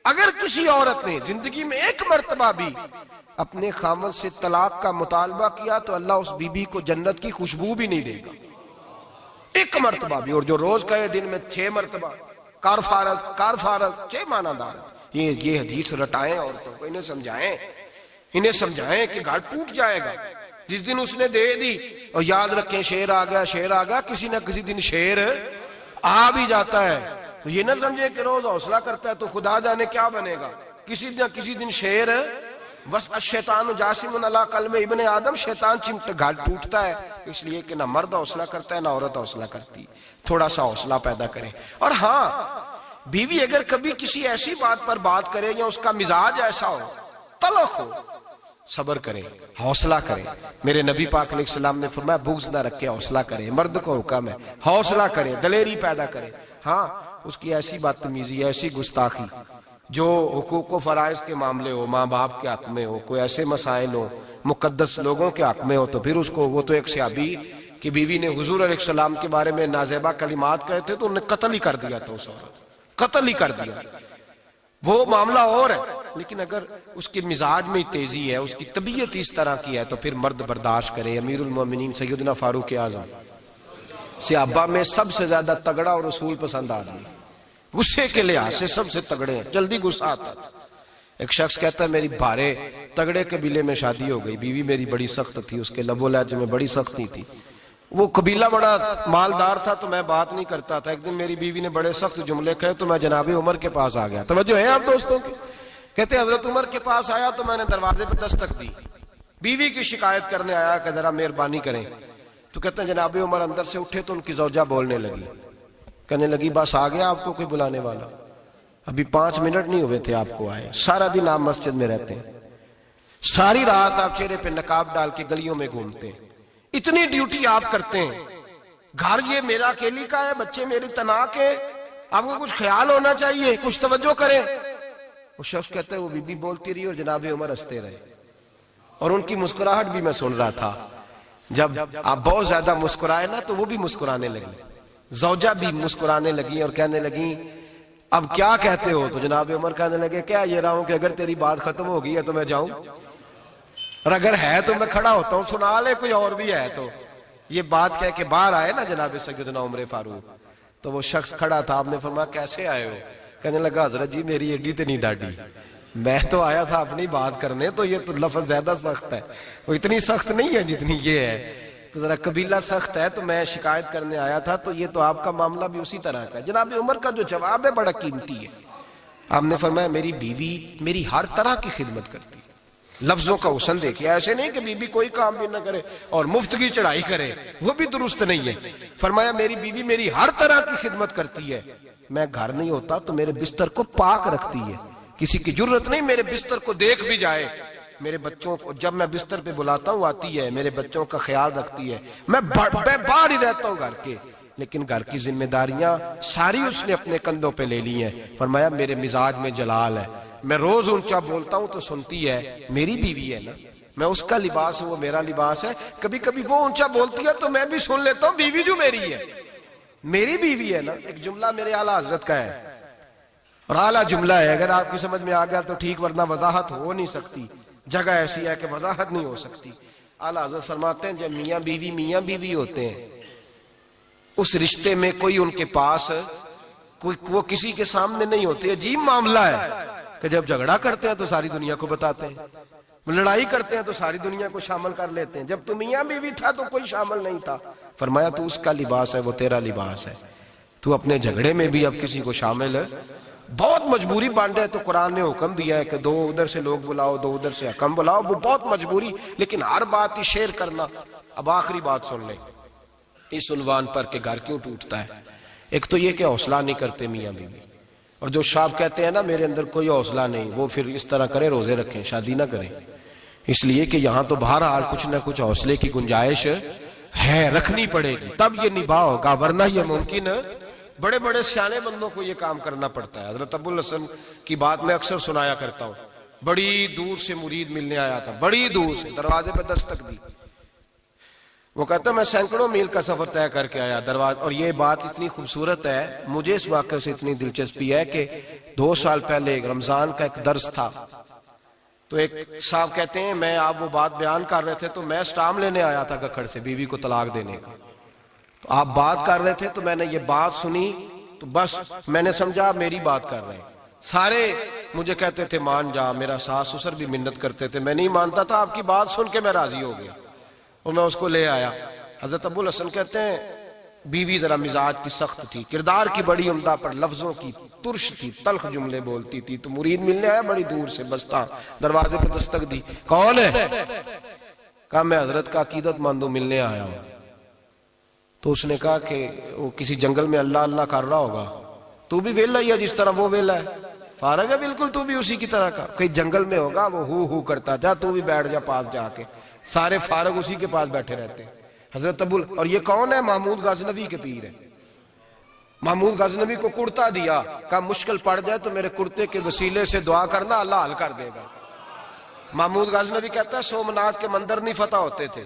اگر کسی عورت نے زندگی میں 1 مرتبہ بھی اپنے خاوند سے طلاق کا مطالبہ کیا تو اللہ اس بی بی کو جنت کی خوشبو بھی نہیں دے گا، 1 مرتبہ بھی۔ اور جو روز کہے دن میں 6 مرتبہ کار فارغ 6 معنی دار، یہ حدیث رٹائیں عورتوں کو، انہیں سمجھائیں کہ گھر ٹوٹ جائے گا جس دن اس نے دے دی۔ اور یاد رکھیں شیر آ گیا، کسی نہ کسی دن شیر آ بھی جاتا ہے۔ تو یہ نہ سمجھے کہ روز حوصلہ کرتا ہے تو خدا جانے کیا بنے گا، کسی نہ کسی دن شیر بس الشیطان جاسم علی قلب ابن آدم، شیطان گھر ٹوٹتا ہے اس لیے کہ نہ مرد حوصلہ کرتا ہے نہ عورت حوصلہ کرتی. تھوڑا سا حوصلہ پیدا کرے. اور ہاں، بیوی اگر کبھی کسی ایسی بات پر بات کرے یا اس کا مزاج ایسا ہو، تلخ ہو، صبر کرے، حوصلہ کرے. میرے نبی پاک علیہ السلام نے فرمایا بغض نہ رکھے، حوصلہ کرے. مرد کو حکم ہے حوصلہ کرے، دلیری پیدا کرے. ہاں، اس کی ایسی بدتمیزی، ایسی گستاخی جو حقوق و فرائض کے معاملے ہو، ماں باپ کے حق میں ہو، کوئی ایسے مسائل ہو مقدس لوگوں کے حق میں ہو، تو پھر اس کو، وہ تو ایک صحابی کی بیوی نے حضور علیہ السلام کے بارے میں نازیبا کلمات کہے تھے تو انہیں قتل ہی کر دیا تھا. اس عورت قتل ہی کر دیا. وہ معاملہ اور ہے، لیکن اگر اس کے مزاج میں تیزی ہے، اس کی طبیعت اس طرح کی ہے، تو پھر مرد برداشت کرے. امیر المومنین سیدنا فاروق اعظم صحابہ میں سب سے زیادہ تگڑا اور اصول پسند آدمی، غصے کے لحاظ سے سب سے تگڑے ہیں، جلدی غصہ آتا تھا. ایک شخص کہتا ہے میری بھارے تگڑے قبیلے میں شادی ہو گئی، بیوی میری بڑی سخت تھی، اس کے لب و لہجے میں بڑی سختی تھی. وہ قبیلہ بڑا مالدار تھا تو میں بات نہیں کرتا تھا. ایک دن میری بیوی نے بڑے سخت جملے کہے تو میں جناب عمر کے پاس آ گیا. توجہ ہے آپ دوستوں کی؟ کہتے ہیں حضرت عمر کے پاس آیا تو میں نے دروازے پہ دستک دی، بیوی کی شکایت کرنے آیا کہ ذرا مہربانی کریں. تو کہتے ہیں جناب عمر اندر سے اٹھے تو ان کی زوجہ بولنے لگی، کہنے لگی بس آ گیا آپ کو کوئی بلانے والا؟ ابھی 5 منٹ نہیں ہوئے تھے آپ کو آئے. سارا دن آپ مسجد میں رہتے ہیں، ساری رات آپ چہرے پہ نقاب ڈال کے گلیوں میں گھومتے ہیں، اتنی ڈیوٹی آپ کرتے ہیں، گھر یہ میرا اکیلی کا ہے، بچے میری تنہا کے، آپ کو کچھ خیال ہونا چاہیے، کچھ توجہ کریں. وہ شخص کہتا ہے وہ بی بی بولتی رہی اور جناب عمر ہنستے رہے، اور ان کی مسکراہٹ بھی میں سن رہا تھا. جب آپ بہت زیادہ مسکرائے نا تو وہ بھی مسکرانے لگی، زوجہ بھی مسکرانے لگی اور کہنے لگی اب کیا کہتے ہو؟ تو جناب عمر کہنے لگے کیا یہ رہا ہوں کہ اگر تیری بات ختم ہو گئی ہے تو میں جاؤں، اور اگر ہے تو میں کھڑا ہوتا ہوں، سنا لے کوئی اور بھی ہے تو. یہ بات کہہ کے باہر آئے نا جناب سیدنا عمر فاروق، تو وہ شخص کھڑا تھا. آپ نے فرمایا کیسے آئے ہو؟ کہنے لگا حضرت جی میری ایڈی تے نہیں ڈاڈی، میں تو آیا تھا اپنی بات کرنے، تو یہ تو لفظ زیادہ سخت ہے، وہ اتنی سخت نہیں ہے جتنی یہ ہے، تو ذرا قبیلہ سخت ہے تو میں شکایت کرنے آیا تھا، تو یہ تو آپ کا معاملہ بھی اسی طرح کا ہے. جناب عمر کا جو جواب ہے بڑا قیمتی ہے. آپ نے فرمایا میری بیوی میری ہر طرح کی خدمت کرتی ہے. لفظوں کا حسن دیکھیں، ایسے نہیں کہ بیوی کوئی کام بھی نہ کرے اور مفت کی چڑھائی کرے، وہ بھی درست نہیں ہے. فرمایا میری بیوی میری ہر طرح کی خدمت کرتی ہے، میں گھر نہیں ہوتا تو میرے بستر کو پاک رکھتی ہے، کسی کی جرت نہیں میرے بستر کو دیکھ بھی جائے. میرے بچوں کو جب میں بستر پہ بلاتا ہوں آتی ہے، میرے بچوں کا خیال رکھتی ہے. میں باہر ہی رہتا ہوں گھر کے، لیکن گھر کی ذمہ داریاں ساری اس نے اپنے کندھوں پہ لے لی ہیں. فرمایا میرے مزاج میں جلال ہے، میں روز اونچا بولتا ہوں تو سنتی ہے، میری بیوی ہے نا، میں اس کا لباس ہوں وہ میرا لباس ہے. کبھی کبھی وہ اونچا بولتی ہے تو میں بھی سن لیتا ہوں، بیوی جو میری ہے، میری بیوی ہے نا. ایک جملہ میرے اعلیٰ حضرت کا ہے اور اعلیٰ جملہ ہے، اگر آپ کی سمجھ میں آ گیا تو ٹھیک، ورنہ وضاحت ہو نہیں سکتی، جگہ ایسی ہے کہ وضاحت نہیں ہو سکتی. اعلیٰ حضرت فرماتے ہیں جب میاں بیوی ہوتے ہیں، اس رشتے میں کوئی ان کے پاس وہ کسی کے سامنے نہیں ہوتے. عجیب معاملہ ہے کہ جب جھگڑا کرتے ہیں تو ساری دنیا کو بتاتے ہیں، لڑائی کرتے ہیں تو ساری دنیا کو شامل کر لیتے ہیں. جب تو میاں بیوی تھا تو کوئی شامل نہیں تھا. فرمایا تو اس کا لباس ہے وہ تیرا لباس ہے، تو اپنے جھگڑے میں بھی اب کسی کو شامل ہے. بہت مجبوری بانٹے تو قرآن نے حکم دیا ہے کہ 2 ادھر سے لوگ بلاؤ 2 ادھر سے حکم بلاؤ، وہ بہت مجبوری، لیکن ہر بات ہی شیئر کرنا. اب آخری بات سن لیں اس عنوان پر کہ گھر کیوں ٹوٹتا ہے. ایک تو یہ کہ حوصلہ نہیں کرتے میاں بیوی، اور جو شاب کہتے ہیں نا میرے اندر کوئی حوصلہ نہیں، وہ پھر اس طرح کریں روزے رکھیں شادی نہ کریں، اس لیے کہ یہاں تو بہرحال کچھ نہ کچھ حوصلے کی گنجائش ہے، رکھنی پڑے گی تب یہ نباہ ہوگا، ورنہ یہ ممکن بڑے بڑے سیانے بندوں کو یہ کام کرنا پڑتا ہے. حضرت ابو الحسن کی بات میں اکثر سنایا کرتا ہوں، بڑی دور سے مرید ملنے آیا تھا، بڑی دور سے، دروازے پہ دستک دی. وہ کہتا ہے میں سینکڑوں میل کا سفر طے کر کے آیا دروازے. اور یہ بات اتنی خوبصورت ہے، مجھے اس واقعے سے اتنی دلچسپی ہے کہ 2 سال پہلے رمضان کا ایک درس تھا، تو ایک صاحب کہتے ہیں میں آپ وہ بات بیان کر رہے تھے تو میں سٹام لینے آیا تھا گکھڑ سے بیوی کو طلاق دینے کا. تو آپ بات کر رہے تھے تو میں نے یہ بات سنی تو بس میں نے سمجھا میری بات کر رہے ہیں. سارے مجھے کہتے تھے مان جا، میرا ساس سسر بھی منت کرتے تھے، میں نہیں مانتا تھا. آپ کی بات سن کے میں راضی ہو گیا اور میں اس کو لے آیا. حضرت ابو الحسن کہتے ہیں بیوی ذرا مزاج کی سخت تھی، کردار کی بڑی عمدہ، پر لفظوں کی ترش تھی، تلخ جملے بولتی تھی۔ تو مرید ملنے آیا بڑی دور سے، بستہ دروازے پہ دستک دی، کون ہے؟ کہا میں حضرت کا عقیدت مند ہوں، ملنے آیا ہوں۔ تو اس نے کہا کہ وہ کسی جنگل میں اللہ اللہ کر رہا ہوگا، تو بھی ویلا ہی ہے جس طرح وہ ویلا ہے، فارغ ہے بالکل تو بھی اسی کی طرح کا، کہیں جنگل میں ہوگا وہ ہو کرتا، جا تو بھی بیٹھ جا پاس جا کے، سارے فارغ اسی کے پاس بیٹھے رہتے ہیں۔ حضرت اور یہ کون ہے؟ محمود غزنوی کے پیر ہے۔ محمود غزنوی کو کرتا دیا، کہا مشکل پڑ جائے تو میرے کرتے کے وسیلے سے دعا کرنا، اللہ حل کر دے گا۔ محمود غزنوی کہتا ہے سومناتھ کے مندر نہیں فتح ہوتے تھے،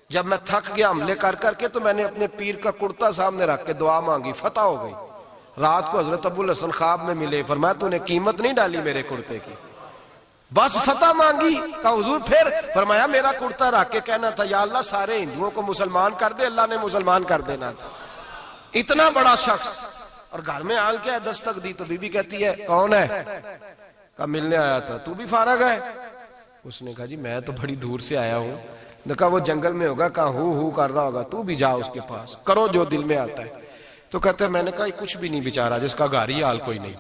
جب میں تھک گیا حملے کر کر کے تو میں نے اپنے پیر کا کرتا سامنے رکھ کے دعا مانگی، فتح ہو گئی۔ رات کو حضرت ابو الحسن خواب میں ملے، فرمایا تو نے قیمت نہیں ڈالی میرے کرتے کی، بس فتح مانگی۔ کہا حضور پھر؟ فرمایا میرا کرتا رکھ کے کہنا تھا یا اللہ سارے ہندوؤں کو مسلمان کر دے، اللہ نے مسلمان کر دینا تھا۔ اتنا بڑا شخص، اور گھر میں حال کیا ہے؟ دستک دی تو بی بی کہتی ہے کون ہے؟ کہا ملنے آیا تھا، تو بھی فارغ ہے؟ اس نے کہا جی میں تو بڑی دور سے آیا ہوں۔ نے کہا وہ جنگل میں ہوگا، کہا ہو کر رہا ہوگا، تو بھی جا اس کے پاس، کرو جو دل میں آتا ہے۔ تو کہتے ہیں میں نے کہا کچھ بھی نہیں بیچارہ، جس کا گھر ہی حال کوئی نہیں،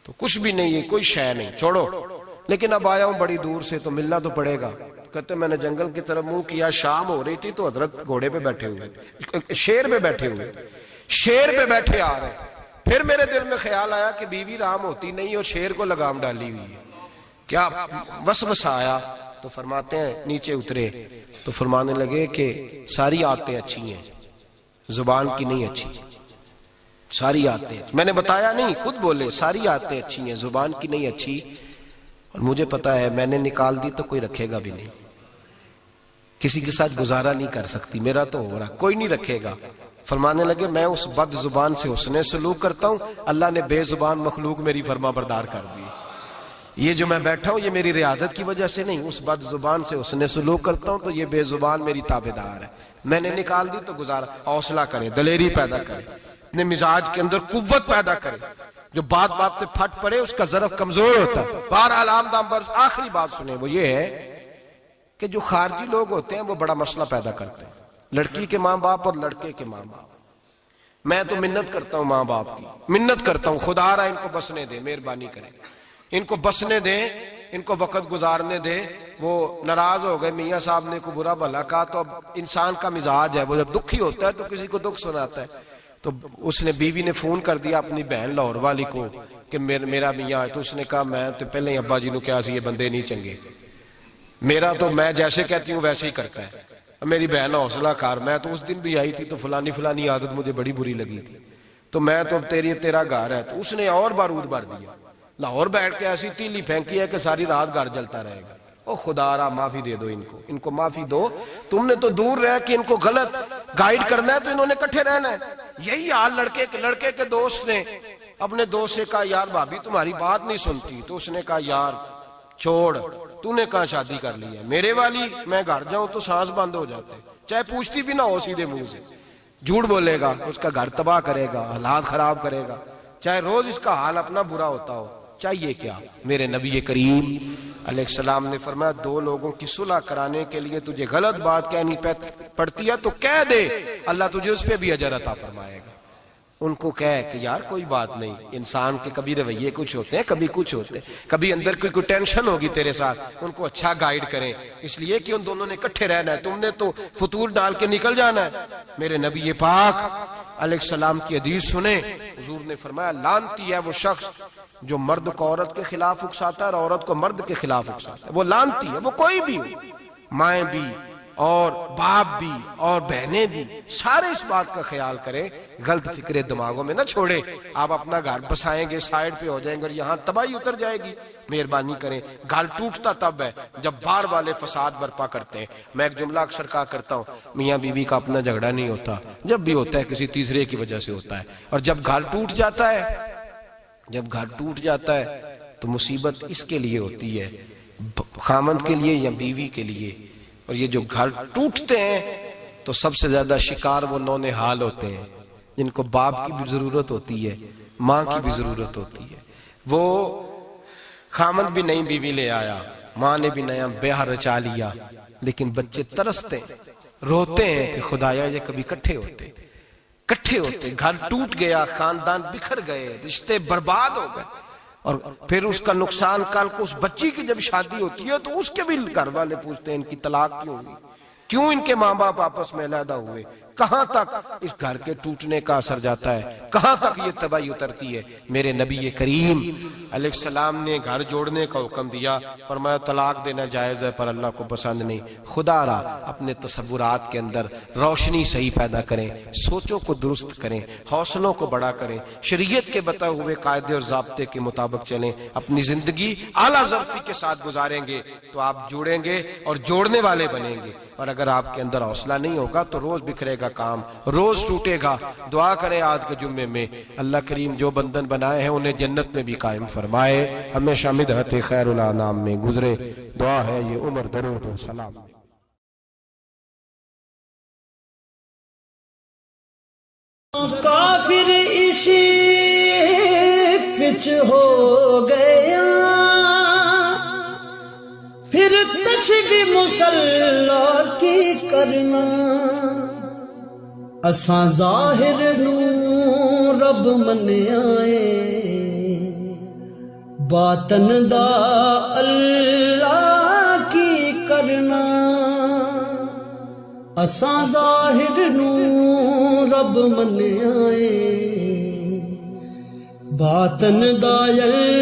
تو کچھ بھی نہیں ہے، کوئی شے نہیں، چھوڑو، لیکن اب آیا ہوں بڑی دور سے تو ملنا تو پڑے گا۔ کہتے ہیں میں نے جنگل کی طرف منہ کیا، شام ہو رہی تھی تو حضرت گھوڑے پہ بیٹھے ہوئے، شیر پہ بیٹھے ہوئے، شیر پہ بیٹھے آ رہے۔ پھر میرے دل میں خیال آیا کہ بیوی رام ہوتی نہیں اور شیر کو لگام ڈالی ہوئی ہے، کیا وسوسہ آیا؟ تو فرماتے ہیں نیچے اترے تو فرمانے لگے کہ ساری عادتیں اچھی ہیں، زبان کی نہیں اچھی، ساری عادتیں، میں نے بتایا نہیں، خود بولے ساری عادتیں اچھی ہیں، زبان کی نہیں اچھی، اور مجھے پتا ہے میں نے نکال دی تو کوئی رکھے گا بھی نہیں، کسی کے ساتھ گزارا نہیں کر سکتی، میرا تو ہو رہا، کوئی نہیں رکھے گا۔ فرمانے لگے میں اس بد زبان سے حسن سلوک کرتا ہوں، اللہ نے بے زبان مخلوق میری فرما بردار کر دی، یہ جو میں بیٹھا ہوں یہ میری ریاضت کی وجہ سے نہیں، اس بد زبان سے حسن سلوک کرتا ہوں تو یہ بے زبان میری تابعدار ہے، میں نے نکال دی تو گزارا۔ حوصلہ کریں، دلیری پیدا کریں، اپنے مزاج کے اندر قوت پیدا کریں، جو بات بات پہ پھٹ پڑے اس کا ظرف کمزور ہوتا ہے۔ بہرحال عام پر آخری بات سنیں، وہ یہ ہے کہ جو خارجی لوگ ہوتے ہیں وہ بڑا مسئلہ پیدا کرتے ہیں، لڑکی کے ماں باپ اور لڑکے کے ماں باپ۔ میں تو منت کرتا ہوں ماں باپ کی، منت کرتا ہوں خدا را ان کو بسنے دے، مہربانی کریں، ان کو بسنے دیں، ان کو وقت گزارنے دیں۔ وہ ناراض ہو گئے، میاں صاحب نے کو برا بھلا کہا، تو اب انسان کا مزاج ہے، وہ جب دکھی ہوتا ہے تو کسی کو دکھ سناتا ہے۔ تو اس نے بیوی نے فون کر دیا اپنی بہن لاہور والی کو کہ میرا میاں ہے، تو اس نے کہا میں تو پہلے ہی ابا جی نو کیا سی یہ بندے نہیں چنگے، میرا تو میں جیسے کہتی ہوں ویسے ہی کرتا ہے، میری بہن حوصلہ کار، میں تو اس دن بھی آئی تھی تو فلانی عادت مجھے بڑی بری لگی تھی، تو میں تو تیرا گھر ہے۔ تو اس نے اور بارود بھر دیا، لاہور بیٹھ کے ایسی تیلی پھینکی ہے کہ ساری رات گھر جلتا رہے گا۔ او خدا را معافی دے دو ان کو معافی دو، تم نے تو دور رہ کے ان کو غلط گائیڈ کرنا ہے تو انہوں نے کٹھے رہنا ہے۔ یہی حال لڑکے کے دوست نے اپنے دوست سے کہا یار بھابی تمہاری بات نہیں سنتی، تو اس نے کہا یار چھوڑ، تو نے کہاں شادی کر لی ہے، میرے والی میں گھر جاؤں تو سانس بند ہو جاتے، چاہے پوچھتی بھی نہ ہو سیدھے منہ سے، جھوٹ بولے گا، اس کا گھر تباہ کرے گا، حالات خراب کرے گا، چاہے روز اس کا حال اپنا برا ہوتا ہو۔ چاہیے کیا؟ میرے نبی کریم علیہ السلام نے فرمایا دو لوگوں کی صلح کرانے کے لیے تجھے غلط بات کہنی پڑتی ہے تو کہہ دے، اللہ تجھے اس پہ بھی اجر عطا فرمائے گا۔ ان کو کہے کہ یار کوئی بات نہیں، انسان کے کبھی رویے کچھ ہوتے ہیں، کبھی کچھ ہوتے ہیں، کبھی اندر کوئی ٹینشن ہوگی تیرے ساتھ، ان کو اچھا گائیڈ کریں، اس لیے کہ ان دونوں نے اکٹھے رہنا ہے، تم نے تو فطور ڈال کے نکل جانا ہے۔ میرے نبی پاک علیہ السلام کی حدیث سنیں، حضور نے فرمایا لعنتی ہے وہ شخص جو مرد کو عورت کے خلاف اکساتا ہے اور عورت کو مرد کے خلاف اکساتا ہے، وہ لعنتی ہے، وہ کوئی بھی ہو، مائیں بھی اور باپ بھی اور بہنیں بھی، سارے اس بات کا خیال کریں، غلط فکریں دماغوں میں نہ چھوڑے۔ آپ اپنا گھر بسائیں گے، سائیڈ پہ ہو جائیں گے اور یہاں تباہی اتر جائے گی۔ مہربانی کریں، گھر ٹوٹتا تب ہے جب باہر والے فساد برپا کرتے ہیں۔ میں ایک جملہ اکثر کہا کرتا ہوں، میاں بیوی کا اپنا جھگڑا نہیں ہوتا، جب بھی ہوتا ہے کسی تیسرے کی وجہ سے ہوتا ہے، اور جب گھر ٹوٹ جاتا ہے تو مصیبت اس کے لیے ہوتی ہے، خامند کے لیے یا بیوی کے لیے۔ اور یہ جو گھر ٹوٹتے ہیں تو سب سے زیادہ شکار وہ نونہال ہوتے ہیں جن کو باپ کی بھی ضرورت ہوتی ہے، ماں کی بھی ضرورت ہوتی ہے۔ وہ خامند بھی نئی بیوی لے آیا، ماں نے بھی نیا بیاہ رچا لیا، لیکن بچے ترستے ہیں، روتے ہیں کہ خدایا یہ کبھی کٹھے ہوتے، کٹھے ہوتے، گھر ٹوٹ گیا، خاندان بکھر گئے، رشتے برباد ہو گئے، اور پھر اس کا نقصان کل کو اس بچی کی جب شادی ہوتی ہے تو اس کے بھی گھر والے پوچھتے ہیں ان کی طلاق کیوں ہوئی، کیوں ان کے ماں باپ آپس میں علیحدہ ہوئے، کہاں تک اس گھر کے ٹوٹنے کا اثر جاتا ہے، کہاں تک یہ تباہی اترتی ہے۔ میرے نبی کریم علیہ السلام نے گھر جوڑنے کا حکم دیا، فرمایا طلاق دینا جائز ہے پر اللہ کو پسند نہیں۔ خدا را اپنے تصورات کے اندر روشنی صحیح پیدا کریں، سوچوں کو درست کریں، حوصلوں کو بڑا کریں، شریعت کے بتائے ہوئے قاعدے اور ضابطے کے مطابق چلیں، اپنی زندگی اعلیٰ ظرفی کے ساتھ گزاریں گے تو آپ جوڑیں گے اور جوڑنے والے بنیں گے۔ اور اگر آپ کے اندر حوصلہ نہیں ہوگا تو روز بکھرے گا کام، روز ٹوٹے گا۔ دعا کریں آج کے جمعے میں اللہ کریم جو بندھن بنائے ہیں انہیں جنت میں بھی قائم فرمائے، ہمیشہ مدحت خیر الانام میں گزرے۔ دعا ہے یہ عمر درود و سلام۔ کافر اسی پچ ہو گیا، پھر تسبیح مصلی کی کرنا، اساں ظاہر نو رب منیائے، باطن دا اللہ کی کرنا، اساں ظاہر نو رب منیائے، باطن دا اللہ